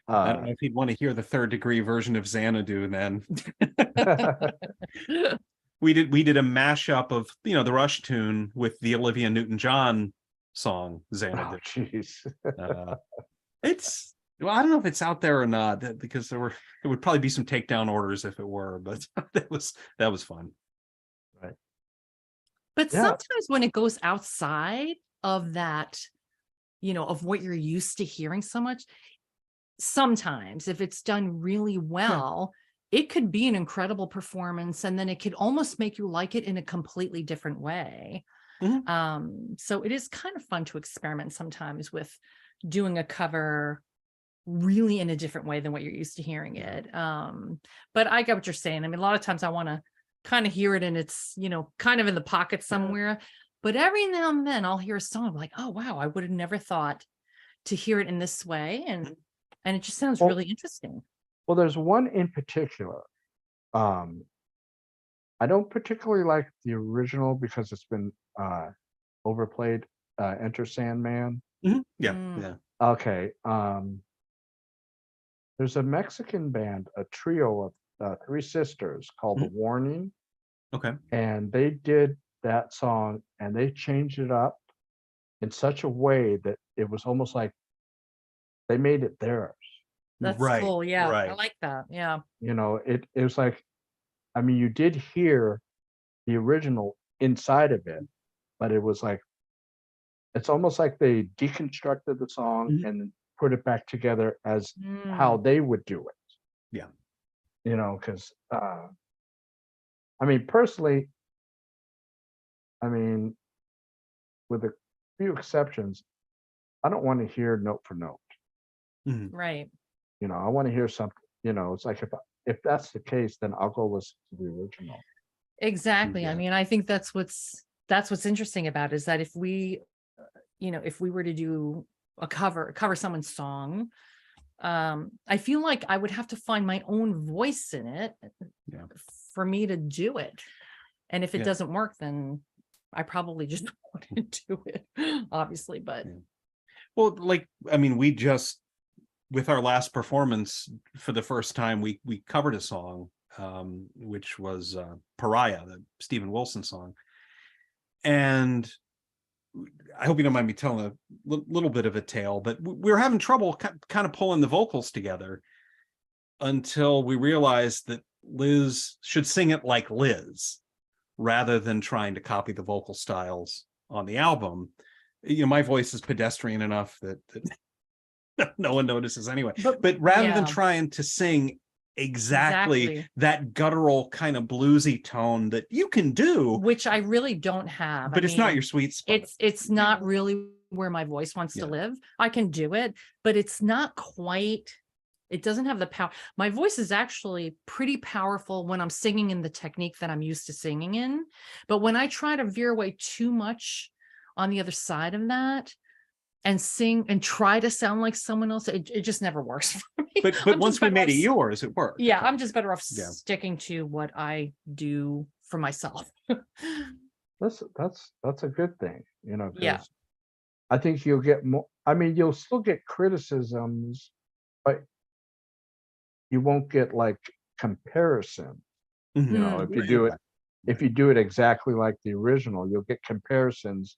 I don't know if you'd want to hear the third degree version of Xanadu then. We did a mashup of, you know, the Rush tune with the Olivia Newton-John song Xanadu. Jeez. It's, well, I don't know if it's out there or not, because there would probably be some takedown orders if it were, but that was fun. Right. But Yeah. sometimes when it goes outside of that, you know, of what you're used to hearing so much, sometimes if it's done really well, it could be an incredible performance, and then it could almost make you like it in a completely different way. So it is kind of fun to experiment sometimes with doing a cover really in a different way than what you're used to hearing it. But I get what you're saying. I mean, a lot of times I want to kind of hear it and it's, you know, kind of in the pocket somewhere, but every now and then I'll hear a song, I'm like, oh wow, I would have never thought to hear it in this way, and it just sounds really interesting. Well, there's one in particular. I don't particularly like the original because it's been overplayed. Enter Sandman. Yeah. Okay. There's a Mexican band, a trio of three sisters called The Warning. Okay. And they did that song and they changed it up in such a way that it was almost like they made it theirs. That's Right, cool. Yeah. I right. like that. Yeah. You know, it was like, I mean, you did hear the original inside of it, but it was like, it's almost like they deconstructed the song and put it back together as how they would do it. Yeah. You know, because I mean, personally, I mean, with a few exceptions, I don't want to hear note for note. Right. You know, I want to hear something. You know, it's like if that's the case, then I'll go listen to the original. Exactly. Yeah. I mean, I think that's what's interesting about it, is that if we, you know, if we were to do a cover someone's song, I feel like I would have to find my own voice in it for me to do it. And if it doesn't work, then I probably just wouldn't do it, obviously. But well, like, I mean, we just, with our last performance for the first time, we covered a song, which was Pariah, the Stephen Wilson song. And I hope you don't mind me telling a little bit of a tale, but we were having trouble kind of pulling the vocals together until we realized that Liz should sing it like Liz rather than trying to copy the vocal styles on the album. You know, my voice is pedestrian enough that no one notices anyway. But rather than trying to sing exactly that guttural kind of bluesy tone that you can do, which I really don't have, but it's not your sweet spot. It's not really where my voice wants to live. I can do it, but it's not quite, it doesn't have the power. My voice is actually pretty powerful when I'm singing in the technique that I'm used to singing in, but when I try to veer away too much on the other side of that and sing and try to sound like someone else, it just never works for me. But once we made it yours, it worked. Yeah, I'm just better off sticking to what I do for myself. That's a good thing, you know. Yeah. I think you'll get more. I mean, you'll still get criticisms, but you won't get like comparison. You know, if you do it exactly like the original, you'll get comparisons.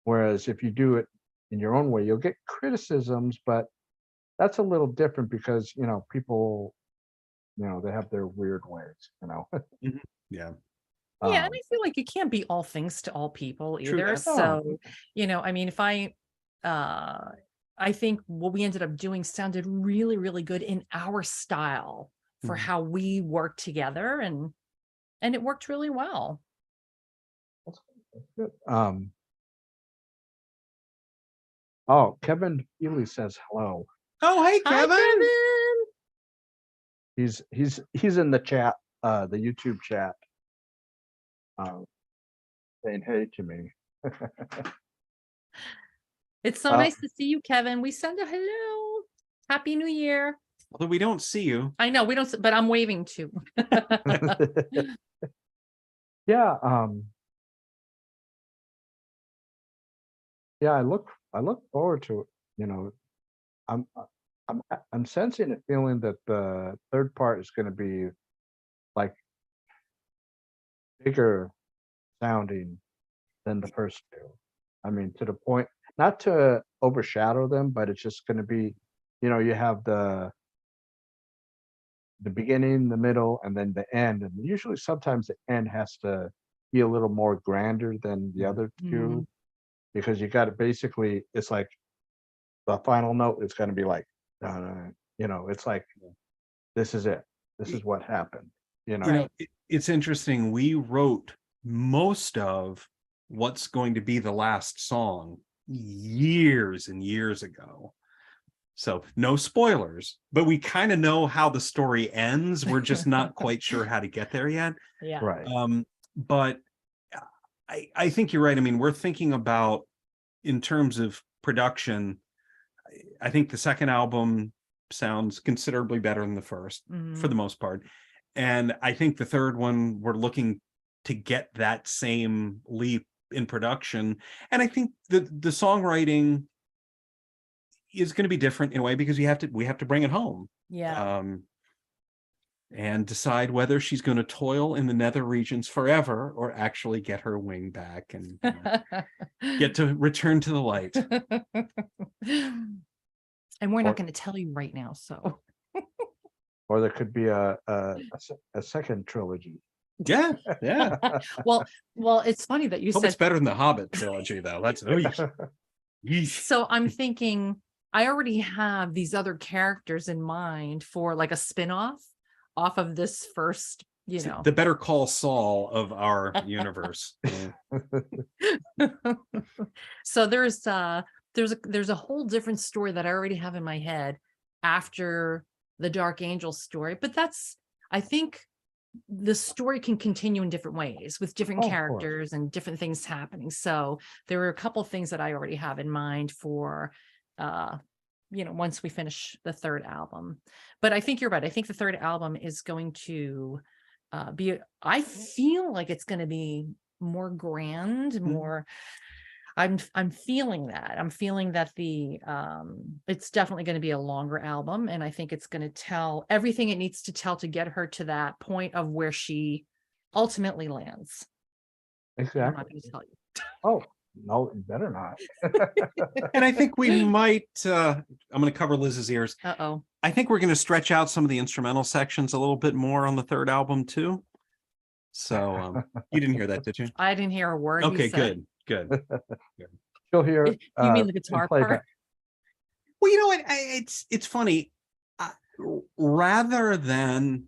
Whereas if you do it in your own way, you'll get criticisms, but that's a little different because, you know, people, you know, they have their weird ways, you know. Yeah. Yeah, and I feel like you can't be all things to all people either. So, you know, I mean, if I think what we ended up doing sounded really, really good in our style for how we work together, and it worked really well. That's good. Oh, Kevin Healy says hello. Oh, hey, Kevin. Hi, Kevin. He's in the chat, the YouTube chat, saying hey to me. It's so nice to see you, Kevin. We send a hello. Happy New Year. Although we don't see you. I know we don't, but I'm waving too. Yeah, yeah, I look forward to it. You know, I'm I'm sensing a feeling that the third part is going to be like bigger sounding than the first two. I mean, to the point, not to overshadow them, but it's just going to be, you know, you have the beginning, the middle, and then the end. And usually sometimes the end has to be a little more grander than the other two, because you got to basically, it's like the final note is going to be like, you know, it's like, this is it. This is what happened. You know, You know, it's interesting. We wrote most of what's going to be the last song years and years ago. So no spoilers, but we kind of know how the story ends. We're just not quite sure how to get there yet. Yeah. right. But I think you're right. I mean, we're thinking about, in terms of production, I think the second album sounds considerably better than the first for the most part. And I think the third one, we're looking to get that same leap in production. And I think the songwriting is going to be different in a way, because we have to bring it home. Yeah. And decide whether she's going to toil in the nether regions forever or actually get her wing back and get to return to the light. And we're Or- not going to tell you right now. So Or there could be a second trilogy. Yeah, yeah. well, it's funny that you Hope said it's better than the Hobbit trilogy, though. That's yeesh. so. I'm thinking I already have these other characters in mind for like a spin-off off of this first, you know. The Better Call Saul of our universe. So there's a whole different story that I already have in my head after the Dark Angel story, but I think the story can continue in different ways with different Oh, of course. characters and different things happening. So there are a couple of things that I already have in mind for once we finish the third album. But I think you're right. I think the third album is going to I feel like it's going to be more grand, more. I'm feeling that. I'm feeling that it's definitely going to be a longer album, and I think it's going to tell everything it needs to tell to get her to that point of where she ultimately lands. Exactly. I'm not going to tell you. Oh, no, you better not. And I think we might, I'm going to cover Liz's ears. Uh-oh. I think we're going to stretch out some of the instrumental sections a little bit more on the third album too. So you didn't hear that, did you? I didn't hear a word. Okay, good. You'll hear. You mean the guitar part? Well, you know what? It's funny. Rather than,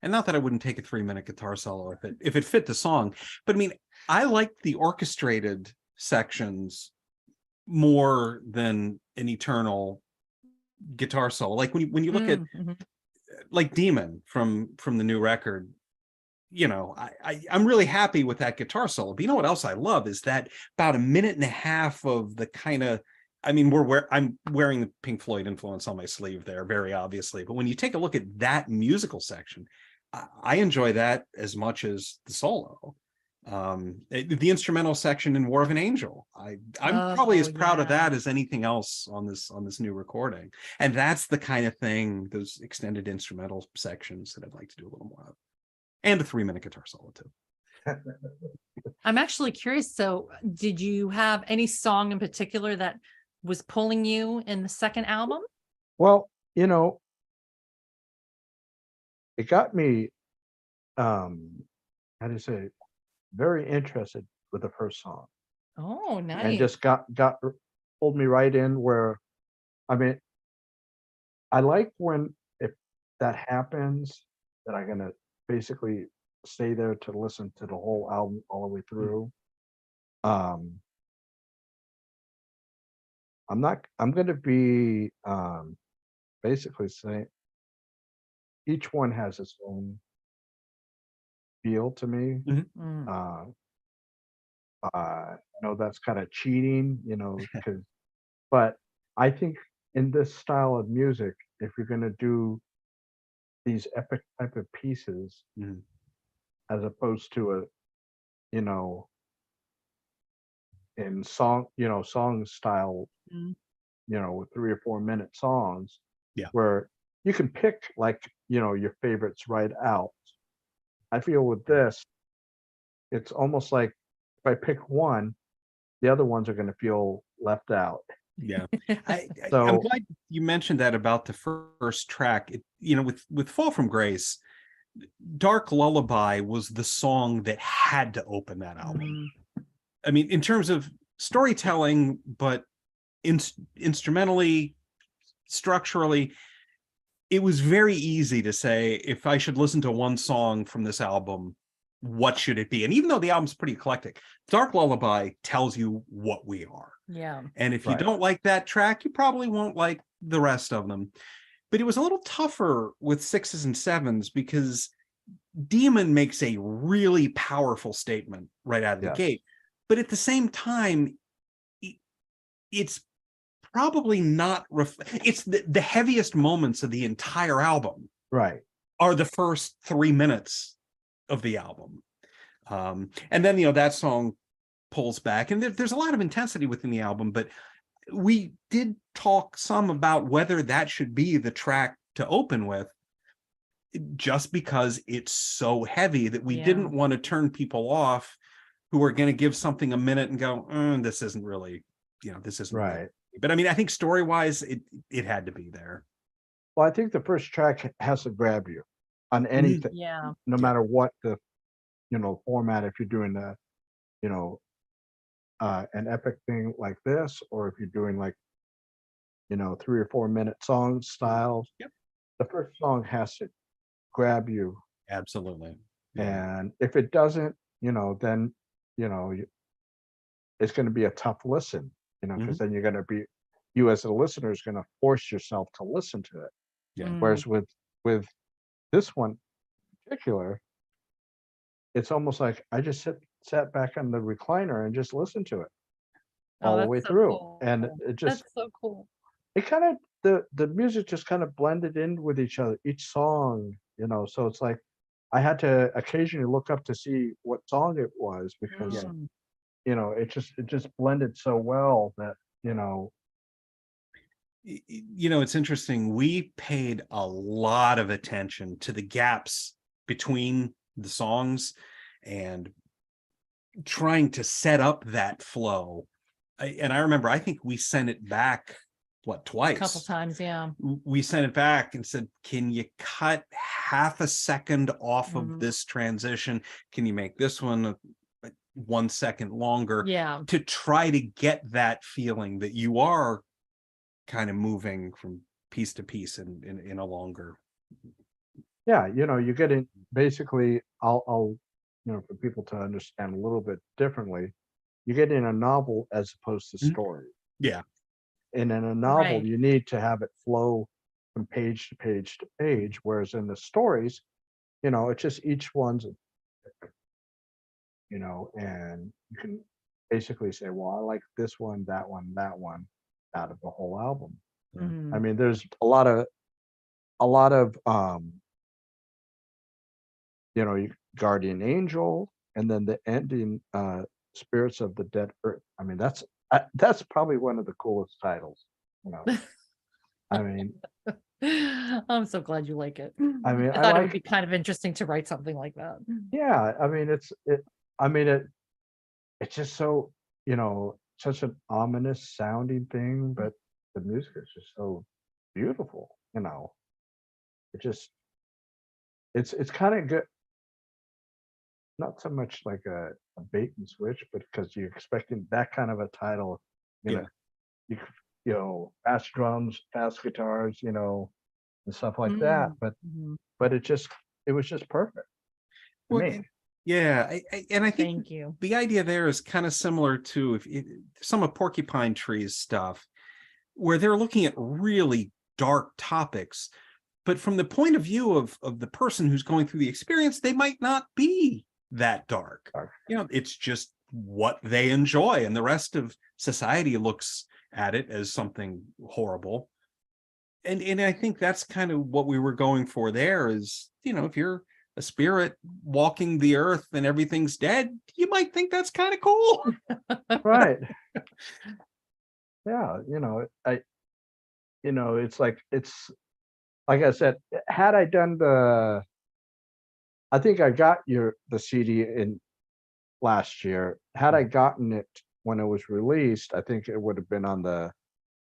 and not that I wouldn't take a 3-minute guitar solo if it fit the song, but I mean, I like the orchestrated sections more than an eternal guitar solo. Like when you look at like Demon from the new record, you know, I'm really happy with that guitar solo. But you know what else I love is that about 1.5 minutes of the kind of, I mean, I'm wearing the Pink Floyd influence on my sleeve there, very obviously. But when you take a look at that musical section, I enjoy that as much as the solo. The instrumental section in War of an Angel, I'm probably as proud of that as anything else on this new recording. And that's the kind of thing, those extended instrumental sections, that I'd like to do a little more of. And a 3-minute guitar solo too. I'm actually curious. So did you have any song in particular that was pulling you in the second album? Well, you know, it got me, how do you say, very interested with the first song. Oh, nice. And just got pulled me right in where, I mean, I like when, if that happens, that I'm gonna basically stay there to listen to the whole album all the way through. I'm gonna be basically saying each one has its own feel to me. I know that's kind of cheating, you know, but I think in this style of music, if you're going to do these epic type of pieces, Mhm. as opposed to a, you know, in song, song style, Mhm. with 3 or 4 minute songs, Yeah. where you can pick like, your favorites right out. I feel with this, it's almost like if I pick one, the other ones are going to feel left out. Yeah. I'm So glad you mentioned that about the first track. With Fall from Grace, Dark Lullaby was the song that had to open that album. Mhm. I mean, in terms of storytelling, but instrumentally, structurally, it was very easy to say, if I should listen to one song from this album, what should it be? And even though the album's pretty eclectic, Dark Lullaby tells you what we are. Yeah. And if you Right. don't like that track, you probably won't like the rest of them. But it was a little tougher with sixes and sevens because Demon makes a really powerful statement right out of the yes, gate. But at the same time, it's probably not, it's the heaviest moments of the entire album right, are the first 3 minutes of the album. And then, that song pulls back, and there's a lot of intensity within the album, but we did talk some about whether that should be the track to open with, just because it's so heavy that we Yeah. didn't want to turn people off who are going to give something a minute and go, this isn't really, this isn't really. right. But I mean, I think story-wise, it had to be there. Well, I think the first track has to grab you on anything, Yeah. no Yeah. matter what the, format. If you're doing the, you know, an epic thing like this, or if you're doing like, 3 or 4 minute song styles, Yep. the first song has to grab you. Absolutely. Yeah. And if it doesn't, then, it's going to be a tough listen, because then you're going to be, you as a listener is going to force yourself to listen to it. Yeah. Mm. Whereas with this one in particular, it's almost like I just sat back on the recliner and just listened to it Oh, all the that's way so through. cool. And it just, That's so cool. it kind of, the music just kind of blended in with each other, each song, so it's like I had to occasionally look up to see what song it was, because Mm. it just blended so well that, It's interesting. We paid a lot of attention to the gaps between the songs and trying to set up that flow. And I remember, I think we sent it back, A twice? couple times, yeah. We sent it back and said, can you cut half a second off of this transition? Can you make this one 1 second longer? Yeah. To try to get that feeling that you are kind of moving from piece to piece in a longer. yeah, you get in basically, I'll for people to understand a little bit differently, you get in a novel as opposed to Mhm. story. Yeah. And in a novel, Right. you need to have it flow from page to page to page, whereas in the stories, it's just each one's different, and you can basically say, well, I like this one, that one out of the whole album. I Mhm. mean, there's a lot of Guardian Angel, and then the ending, Spirits of the Dead Earth. I mean, that's probably one of the coolest titles, you know. I mean, I'm so glad you like it. I mean, I I thought it would like, be kind of interesting to write something like that. yeah. I mean, it's just so, such an ominous sounding thing, but the music is just so beautiful. It just, it's kind of good. Not so much like a bait and switch, but because you're expecting that kind of a title, you know, Yeah. you fast drums, fast guitars, and stuff like that. Mhm. But it was just perfect to Well, me. yeah. And I think Thank you. the idea there is kind of similar to some of Porcupine Tree's stuff, where they're looking at really dark topics, but from the point of view of the person who's going through the experience, they might not be that dark. Dark. It's just what they enjoy, and the rest of society looks at it as something horrible. And I think that's kind of what we were going for there is, if you're a spirit walking the earth and everything's dead, you might think that's kind of cool. Right. Yeah, it's like I said, had I done I think I got the CD in last year. Had I gotten it when it was released, I think it would have been on the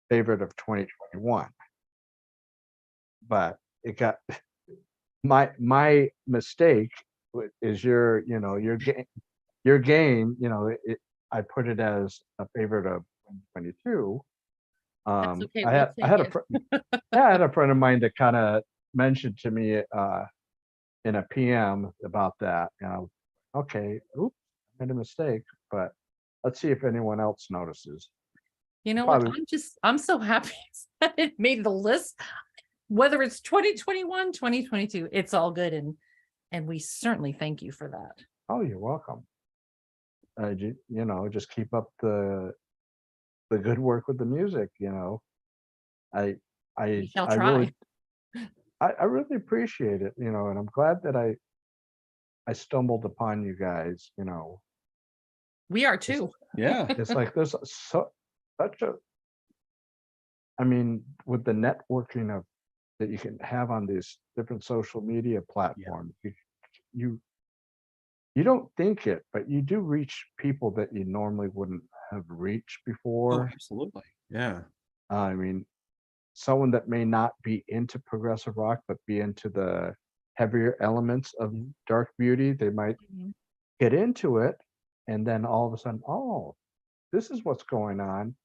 favorite of 2021. But it got my mistake is your game, I put it as a favorite of 2022. That's okay. I We'll had I take had it. I had a friend of mine that kind of mentioned to me in a PM about that. Okay, oops, I made a mistake, but let's see if anyone else notices. You know what? Probably, I'm so happy that it made the list. Whether it's 2021, 2022, it's all good. And we certainly thank you for that. oh, you're welcome. Just keep up the good work with the music. I We shall I try. really I really appreciate it. And I'm glad that I stumbled upon you guys. We are It's, too. Yeah. it's like there's such a I mean, with the networking of that you can have on these different social media platforms, you you don't think it, but you do reach people that you normally wouldn't have reached Oh, before. absolutely. Yeah. I mean, someone that may not be into progressive rock, but be into the heavier elements of Mhm. dark beauty, they might Mhm. get into it, and then all of a sudden, oh, this is what's going on.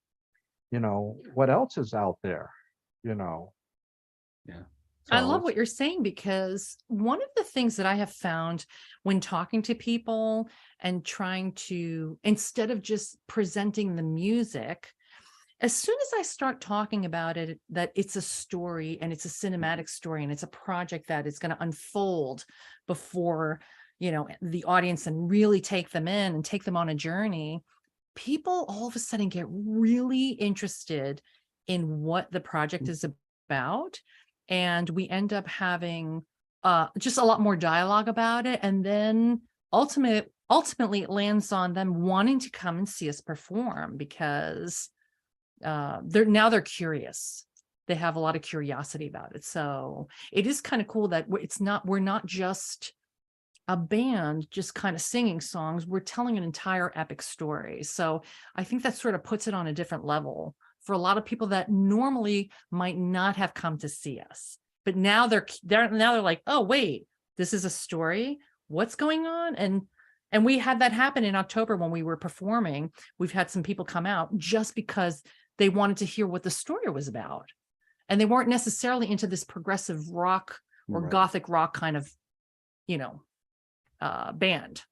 What else is out there? You know, Yeah. I so love it's what you're saying because one of the things that I have found when talking to people and trying to, instead of just presenting the music, as soon as I start talking about it, that it's a story and it's a cinematic story and it's a project that is going to unfold before, the audience and really take them in and take them on a journey, people all of a sudden get really interested in what the project is about. And we end up having just a lot more dialogue about it. And then ultimately it lands on them wanting to come and see us perform because they're curious. They have a lot of curiosity about it. So it is kind of cool that we're not just a band just kind of singing songs. We're telling an entire epic story. So I think that sort of puts it on a different level for a lot of people that normally might not have come to see us. But now they're like, oh wait, this is a story. What's going on? And we had that happen in October when we were performing. We've had some people come out just because they wanted to hear what the story was about. And they weren't necessarily into this progressive rock or Right. gothic rock kind of, band.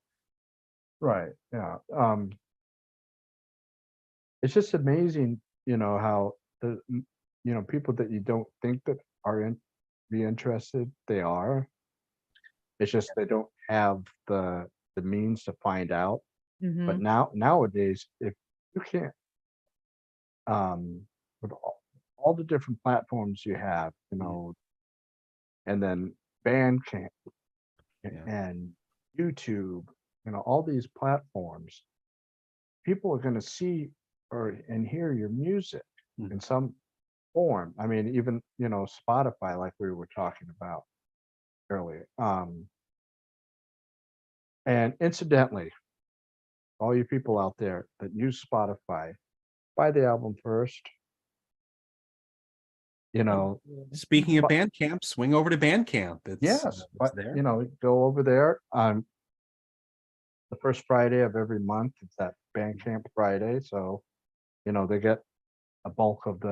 right. Yeah. It's just amazing, how people that you don't think that are be interested, they are. It's just they don't have the means to find out. But Mhm. nowadays, if you can't, with all the different platforms you have, and then Bandcamp Yeah. and YouTube, all these platforms, people are going to see and hear your music in Mhm. some form. I mean, even Spotify, like we were talking about earlier. And incidentally, all you people out there that use Spotify, buy the album first. You know, Speaking of but Bandcamp, swing over to Bandcamp. yes, It's but there. go over there on the first Friday of every month. It's that Bandcamp Friday, so they get a bulk of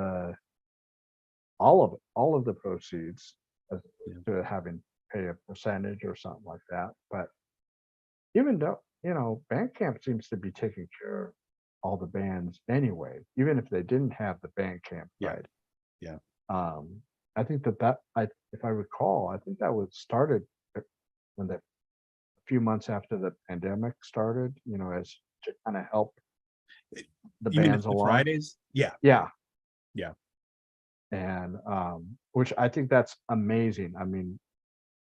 all of the proceeds as Yeah. opposed to having pay a percentage or something like that. But even though, Bandcamp seems to be taking care of all the bands anyway, even if they didn't have the Bandcamp Yeah. right. Yeah. Um, I think if I recall, I think that was started when a few months after the pandemic started, as to kind of help the You mean bands the along. Fridays? Yeah. Yeah, Yeah. And which I think that's amazing. I mean,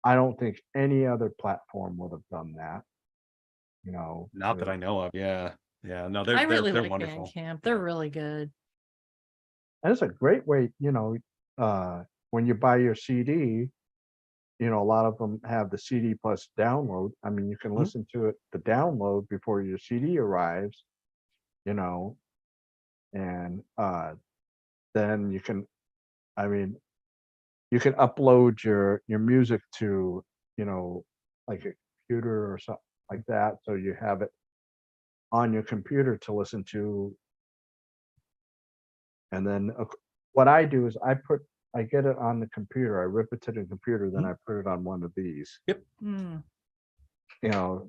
I don't think any other platform would have done that, you know. Not that I know of. Yeah. Yeah. No, they're I they're really they're like wonderful. Bandcamp. They're really good. And it's a great way, when you buy your CD, a lot of them have the CD plus download. I mean, you can Mhm. listen to it, the download before your CD arrives, you know, and then you can, I mean, you can upload your music to, like a computer or something like that, so you have it on your computer to listen to. And then what I do is I get it on the computer, I rip it to the computer, then Mhm. I put it on one of these, Yep. Mm.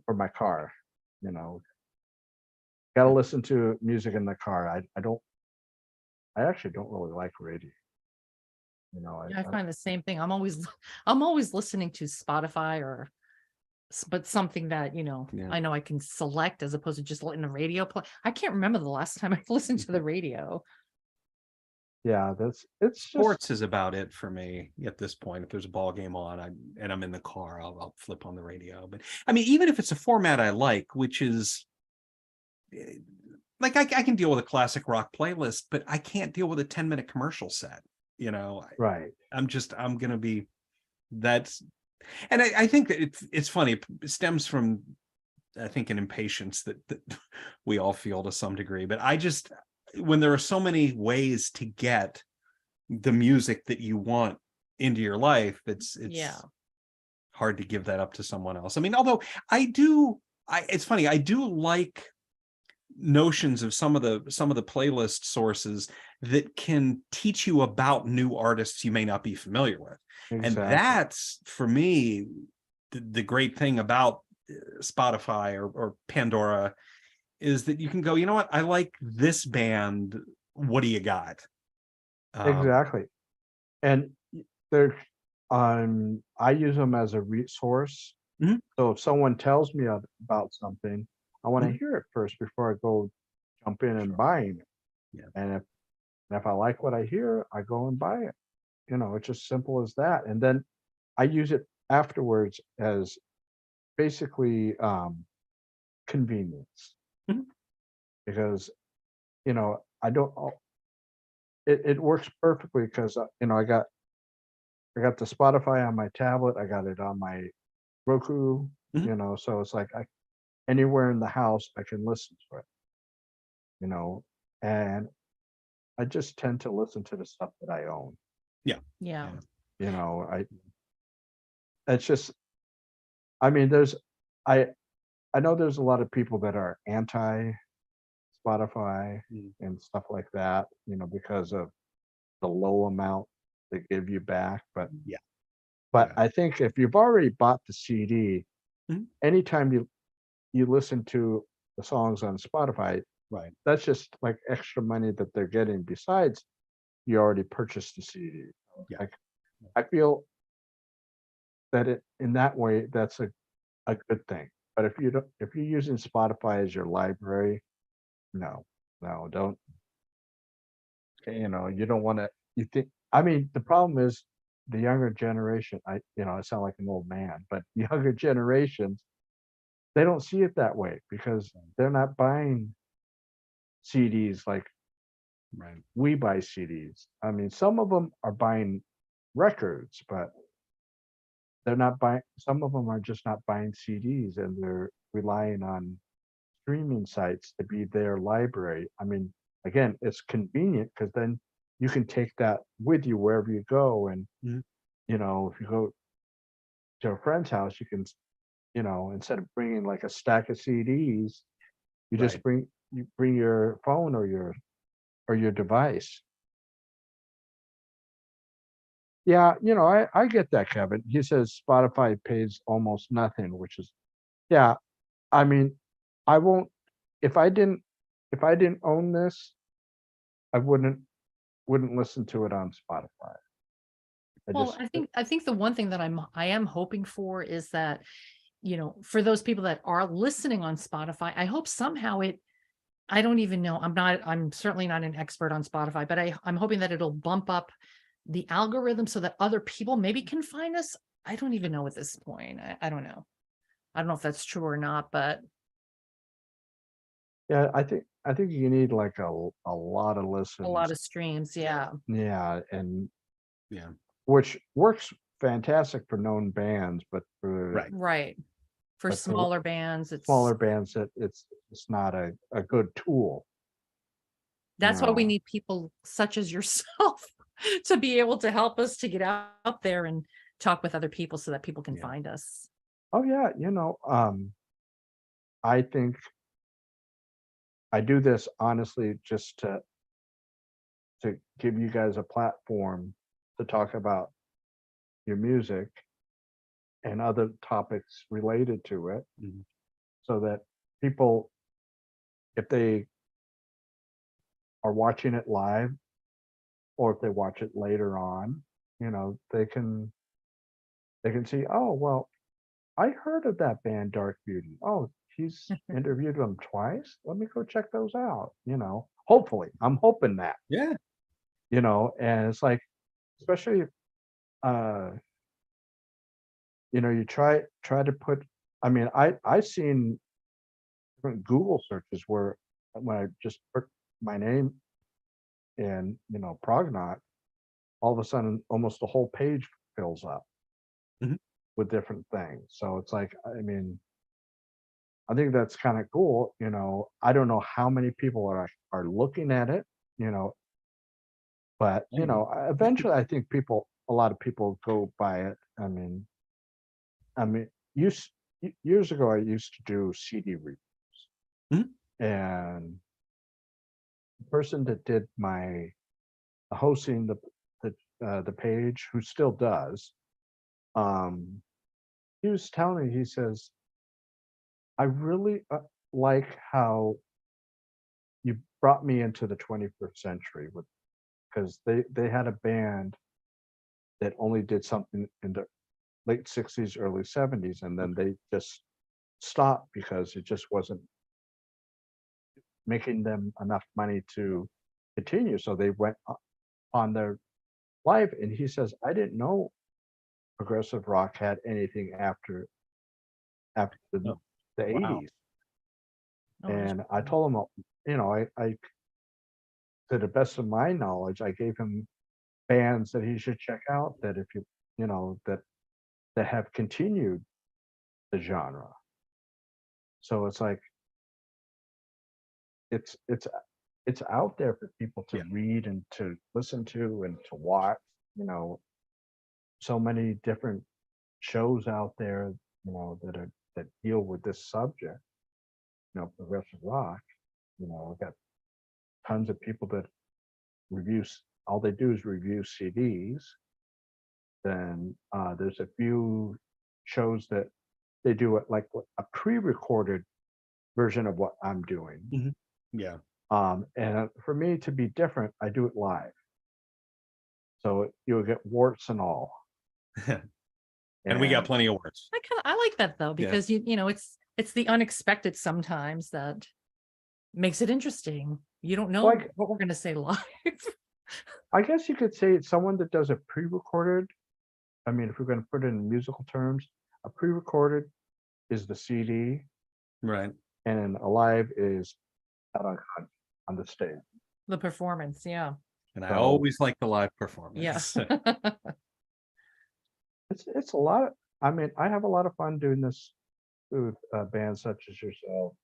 for my car, you know. Got to listen to music in the car. I actually don't really like radio. Yeah, I I find the same thing. I'm always listening to Spotify but something that, Yeah. I know I can select as opposed to just letting the radio play. I can't remember the last time I listened to the radio. yeah, it's just Sports is about it for me at this point. If there's a ball game on, and I'm in the car, I'll flip on the radio. But I mean, even if it's a format I like, which is eh, like I can deal with a classic rock playlist, but I can't deal with a 10-minute commercial set. You know, right. I'm gonna be that's and I think that it's funny. It stems from I think an impatience that we all feel to some degree. But I just when there are so many ways to get the music that you want into your life, it's Yeah. hard to give that up to someone else. I mean, although I it's funny, I do like notions of some of the playlist sources that can teach you about new artists you may not be familiar with. And Exactly. that's for me the great thing about Spotify or Pandora is that you can go, you know what, I like this band. What do you got? Um, Exactly. And they're I use them as a resource. mhm, So if someone tells me about something, I want to mhm, hear it first before I go jump in and sure. buying it. Yeah. And if I like what I hear, I go and buy it. It's just simple as that. And then I use it afterwards as basically convenience, Mhm, because I don't. It works perfectly because I got the Spotify on my tablet. I got it on my Roku. mhm. So it's like anywhere in the house I can listen to it. And I just tend to listen to the stuff that I own. Yeah. Yeah. Yeah. I it's just I mean I I know there's a lot of people that are anti Spotify Mm. and stuff like that, because of the low amount they give you back. But Yeah. but Yeah. I think if you've already bought the CD, Mhm. anytime you listen to the songs on Spotify, Right. that's just like extra money that they're getting besides you already purchased the CD. Yeah. Like I feel that it in that way that's a good thing. But if you're using Spotify as your library, no, no, don't. You don't want to. You think? I mean, the problem is the younger generation. I sound like an old man, but younger generations, they don't see it that way because they're not buying CDs like Right. we buy CDs. I mean, some of them are buying records, but they're not buying. Some of them are just not buying CDs, and they're relying on streaming sites to be their library. I mean, again, it's convenient because then you can take that with you wherever you go. And, Mhm. if you go to a friend's house, you can, instead of bringing like a stack of CDs, Right. you bring your phone or your device. Yeah, I get that, Kevin. He says Spotify pays almost nothing, which is, yeah, I mean, I won't, if I didn't, if I didn't own this, I wouldn't listen to it on Spotify. I Well, just I think the one thing that I am hoping for is that, for those people that are listening on Spotify, I hope somehow it I don't even know. I'm certainly not an expert on Spotify, but I'm hoping that it'll bump up the algorithm so that other people maybe can find us. I don't even know at this point. I don't know. I don't know if that's true or not, but Yeah, I think you need like a lot of a listens. lot of streams. Yeah. Yeah, and Yeah. which works fantastic for known bands, but for Right. Right. For But for smaller bands, smaller bands, it's not a good tool. that's why we No. need people such as yourself to be able to help us to get out there and talk with other people so that people can Yeah. find us. Oh yeah, I think I do this honestly just to give you guys a platform to talk about your music and other topics related to it, Mhm. so that people, if they are watching it live or if they watch it later on, they can see, oh well, I heard of that band Dark Beauty. Oh, he's interviewed them twice. Let me go check those out. Hopefully, I'm hoping that. Yeah. And it's like, especially, uh, you try to put. I mean, I seen different Google searches where when I just put my name in, Prognaut, all of a sudden almost the whole page fills up Mhm. with different things. So it's like, I mean, I think that's kind of cool. I don't know how many people are looking at it, you know, but eventually I think a lot of people go by it. I mean, years ago I used to do CD reviews, Mhm. and the person that did my hosting the page, who still does, um, he was telling me, he says, I really like how you brought me into the 21st century with, because they had a band that only did something in the late 60s, early 70s, and then they just stopped because it just wasn't making them enough money to continue. So they went on their live, and he says, I didn't know progressive rock had anything after the, Oh, the wow. 80s. Oh, And I told him, I to the best of my knowledge, I gave him bands that he should check out, that if that have continued the genre. So it's like it's it's it's out there for people to Yeah. read and to listen to and to watch. You know, so many different shows out there, that deal with this subject. Progressive rock. We've got tons of people that reviews. All they do is review CDs. Then there's a few shows that they do it like a pre-recorded version of what I'm doing. Mhm. Yeah. And for me to be different, I do it live. So you'll get warts and all. And we got And plenty of words. I like that though, Yeah. because it's the unexpected sometimes that makes it interesting. You don't know like, what we're going to say live. I guess you could say it's someone that does a pre-recorded. I mean, if we're going to put it in musical terms, a pre-recorded is the CD, Right. and a live is out on the stage. The performance, yeah. And I So always like the live performance. Yes. it's a lot. I mean, I have a lot of fun doing this with bands such as yourself.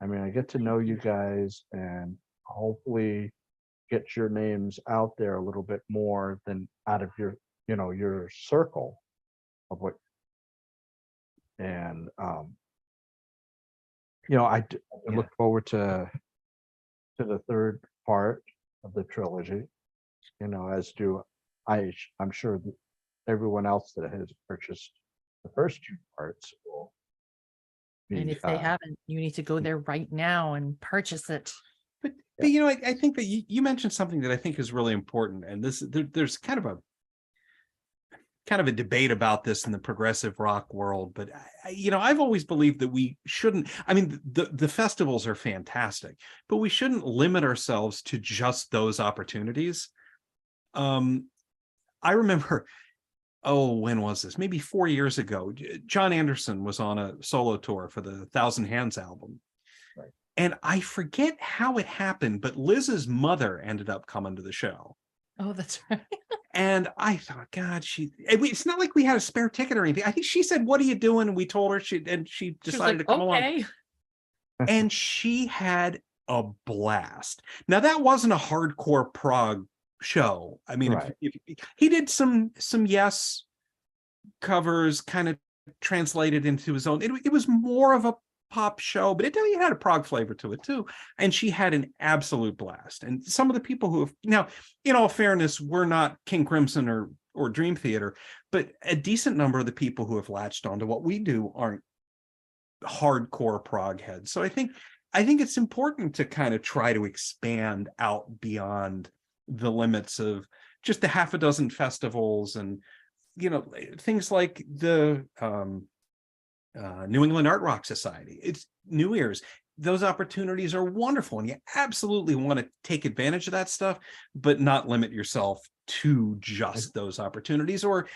I mean, I get to know you guys and hopefully get your names out there a little bit more than out of your circle of what. And I look forward to the third part of the trilogy. As do I'm sure that everyone else that has purchased the first two parts will And be. if they haven't, you need to go there right now and purchase it. But, Yeah. I think that you mentioned something that I think is really important. And there's kind of kind of a debate about this in the progressive rock world, but I've always believed that we shouldn't. I mean, the festivals are fantastic, but we shouldn't limit ourselves to just those opportunities. I remember, when was this? Maybe 4 years ago. John Anderson was on a solo tour for the Thousand Hands album. Right. And I forget how it happened, but Liz's mother ended up coming to the show. Oh, that's right. And I thought, God, it's not like we had a spare ticket or anything. I think she said, "What are you doing?" And we told her, she decided to come along. And she had a blast. Now, that wasn't a hardcore prog show. I mean, Right. if he did some Yes covers, kind of translated into his own. It was more of a pop show, but it had a prog flavor to it too. And she had an absolute blast. And some of the people who have, now, in all fairness, we're not King Crimson or Dream Theater, but a decent number of the people who have latched onto what we do aren't hardcore prog heads. So I think it's important to kind of try to expand out beyond the limits of just the half a dozen festivals and things like the New England Art Rock Society. It's New Ears. Those opportunities are wonderful, and you absolutely want to take advantage of that stuff, but not limit yourself to just those opportunities. Or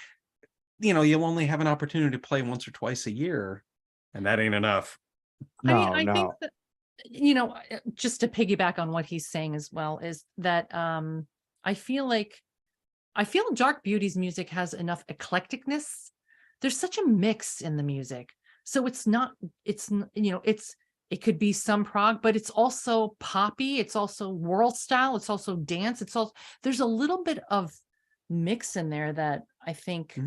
you'll only have an opportunity to play once or twice a year, and that ain't enough. I think that, just to piggyback on what he's saying as well, is that I feel Dark Beauty's music has enough eclecticness. There's such a mix in the music. So it could be some prog, but it's also poppy. It's also world style. It's also dance. There's a little bit of mix in there that I think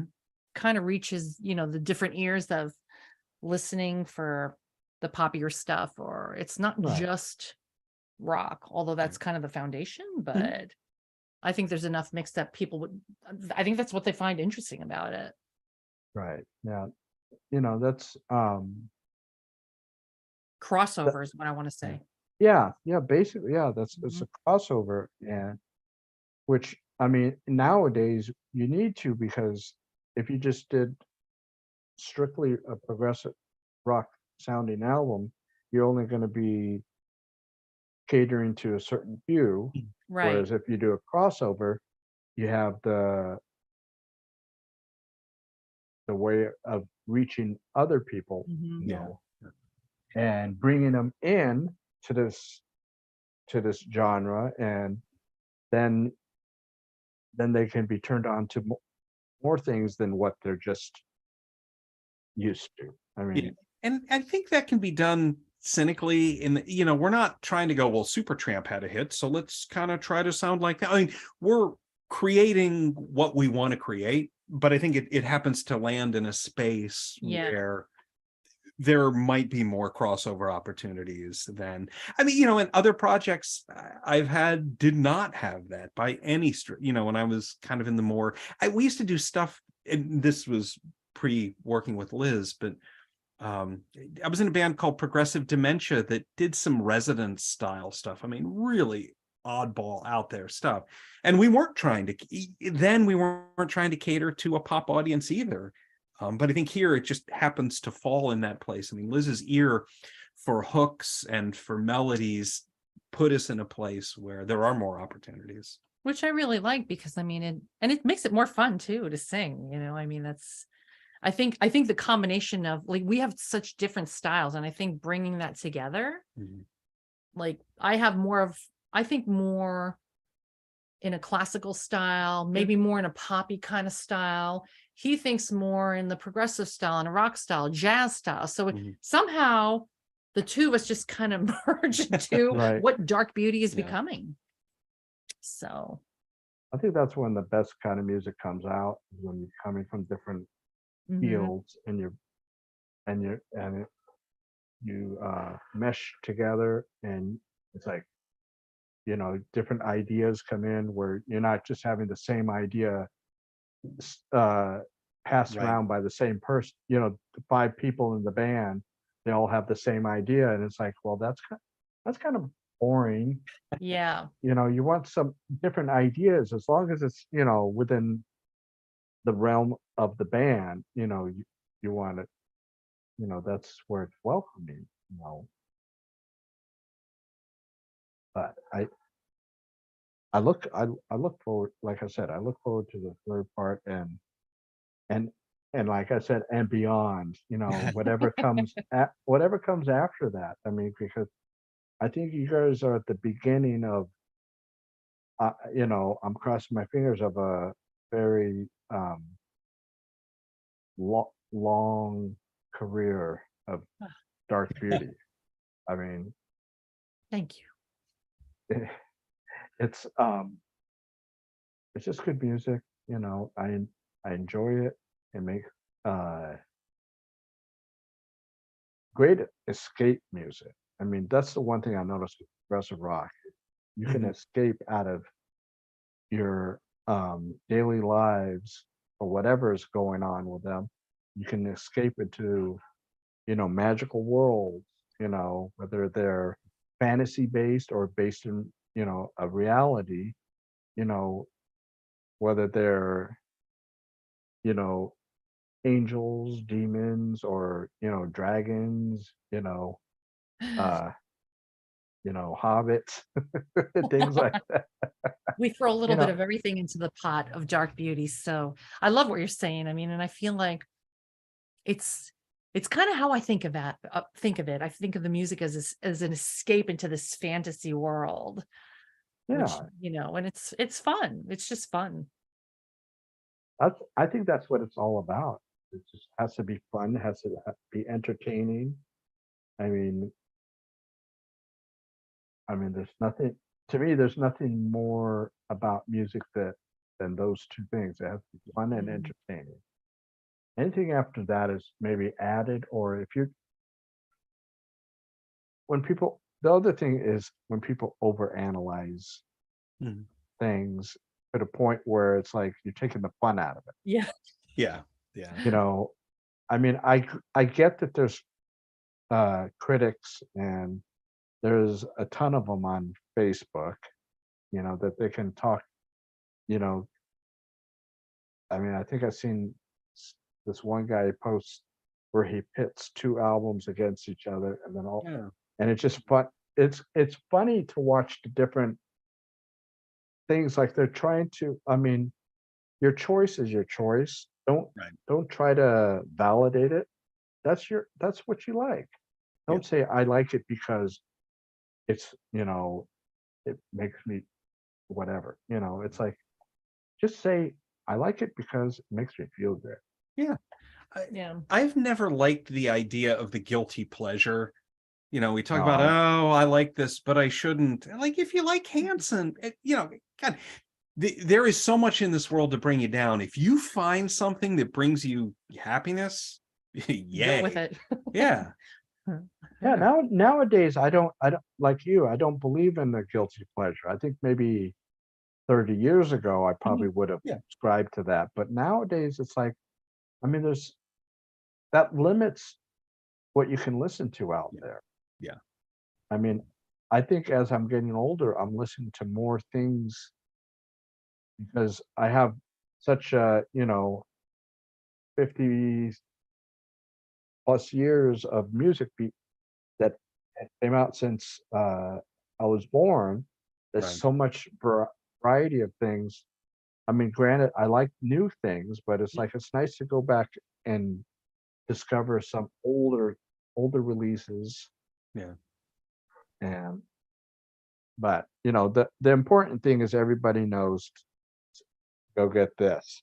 kind of reaches, the different ears of listening for the poppier stuff, or it's not just rock, although that's kind of the foundation, but I think there's enough mix that I think that's what they find interesting about it. Right. Yeah. That's Crossover is what I want to say. yeah, basically, it's a crossover, and which, I mean, nowadays you need to, because if you just did strictly a progressive rock sounding album, you're only going to be catering to a certain few. Right. Whereas if you do a crossover, you have the way of reaching other people, and bringing them in to this genre, and then they can be turned on to more things than what they're just used to. I mean, and I think that can be done cynically. We're not trying to go, well, Supertramp had a hit, so let's kind of try to sound like that. I mean, we're creating what we want to create, but I think it happens to land in a space where there might be more crossover opportunities than, and other projects I've had did not have that by any stretch. When I was kind of in the more, we used to do stuff, and this was pre-working with Liz, but I was in a band called Progressive Dementia that did some Residence style stuff. I mean, really oddball, out there stuff. And we weren't trying to cater to a pop audience either. But I think here it just happens to fall in that place. I mean, Liz's ear for hooks and for melodies put us in a place where there are more opportunities. Which I really like, because I mean, it makes it more fun too to sing, I mean, I think the combination of, like, we have such different styles, and I think bringing that together, like, I have more in a classical style, maybe more in a poppy kind of style. He thinks more in the progressive style and a rock style, jazz style. So somehow the two of us just kind of merge into what Dark Beauty is becoming. So I think that's when the best kind of music comes out, when you're coming from different fields, and you mesh together, and it's like, different ideas come in, where you're not just having the same idea passed around by the same person. The 5 people in the band, they all have the same idea, and it's like, well, that's kind of boring. Yeah. You want some different ideas, as long as it's within the realm of the band, you want it, that's where it's welcoming, but I look forward, like I said, I look forward to the third part, and and like I said, and beyond, whatever comes after that. I mean, because I think you guys are at the beginning of, I'm crossing my fingers of a very long career of dark beauty. I mean, Thank you. it's it's just good music. I enjoy it. It makes uh great escape music. I mean, that's the one thing I noticed with progressive rock. You can Mhm. escape out of your daily lives or whatever is going on with them. You can escape into, magical worlds, whether they're fantasy based or based in, a reality, you know, whether they're, you know, angels, demons, or, dragons, uh, hobbits, things like that, We throw a you little bit know. of everything into the pot of dark beauty. So I love what you're saying. I mean, and I feel like it's it's kind of how I think of it. I think of the music as as an escape into this fantasy world, which, Yeah, and it's fun. It's just fun. I think that's what it's all about. It just has to be fun, has to be entertaining. I mean, there's nothing to me. There's nothing more about music than those two things. It has to be fun and Mm. entertaining. Anything after that is maybe added, or if you when people the other thing is when people overanalyze Mhm. things to the point where it's like you're taking the fun out of it. Yeah. Yeah. Yeah. You know, I get that there's critics and there's a ton of them on Facebook, that they can talk, you know, I think I've seen this one guy post where he pits two albums against each other Yeah. and it's just fun. It's funny to watch the different things like they're trying to, your choice is your choice. Right. Don't try to validate it. That's what you like. Yeah. Don't say I like it because it's, it makes me whatever. It's like just say I like it because it makes me feel good. Yeah. I, Yeah. I've never liked the idea of the guilty pleasure. We talk about, No, oh, I like this, but I shouldn't. Like, if you like Hanson, God, there is so much in this world to bring you down. If you find something that brings you happiness, Go with yay. it. Yeah. yeah. Nowadays, I don't like you. I don't believe in the guilty pleasure. I think maybe 30 years ago, I Mhm. probably would have Yeah. subscribed to that. But nowadays, it's like, there's that limits what you can listen to out Yeah. there. Yeah. I mean, I think as I'm getting older, I'm listening to more things because I have such a, 50 plus years of music that came out since I was born. There's Right. so much variety of things. Granted, I like new things, but it's like it's nice to go back and discover some older releases. Yeah. And but the important thing is everybody knows go get this.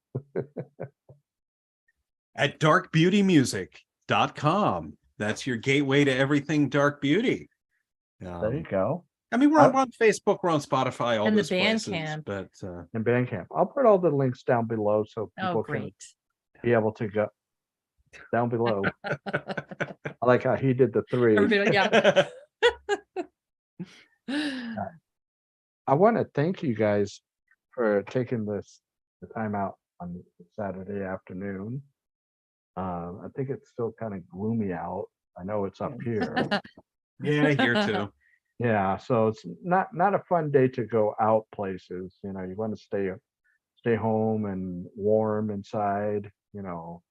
At darkbeautymusic.com. That's your gateway to everything dark beauty. There you go. We're I, on Facebook, we're on Spotify, all And the those band places, camp. but in Bandcamp. I'll put all the links down below so Oh, people can great. be able to go down below. I like how he did the three. Everybody, yeah. I want to thank you guys for taking the time out on Saturday afternoon. I think it's still kind of gloomy out. I know it's up here. yeah, here too. Yeah, so it's not a fun day to go out places. You want to stay home and warm inside, you know.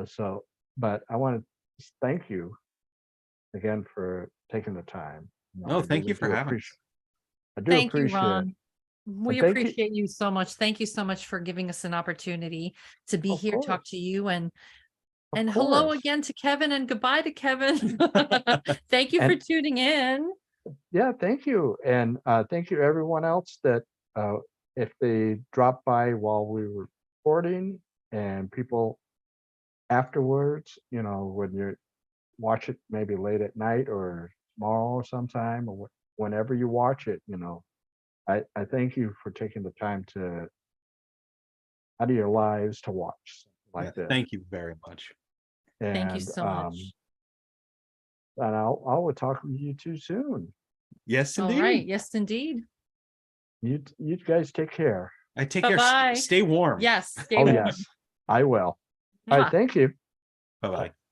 So, but I want to thank you again for taking the time. You know, No, I thank really you for do having appreciate. us. I do Thank you, appreciate it. Ron. We And thank you. appreciate you so much. Thank you so much for giving us an opportunity to be Of here, talk course. to you, and Of hello course. again to Kevin and goodbye to Kevin. Thank you for And tuning in. yeah, thank you. And thank you everyone else that uh, if they dropped by while we were recording, and people afterwards, you know, when you watch it maybe late at night or tomorrow or sometime, or whenever you watch it, you know, I thank you for taking the time to out of your lives to watch something Yeah, like this. thank you very much. Thank you And so much. and I'll talk with you too soon. Yes, All indeed. right. Yes, indeed. You guys take care. I take care. Bye-bye. Stay warm. Yes. Stay Oh warm. yes, I will. All Mwah. right, thank you. Bye bye.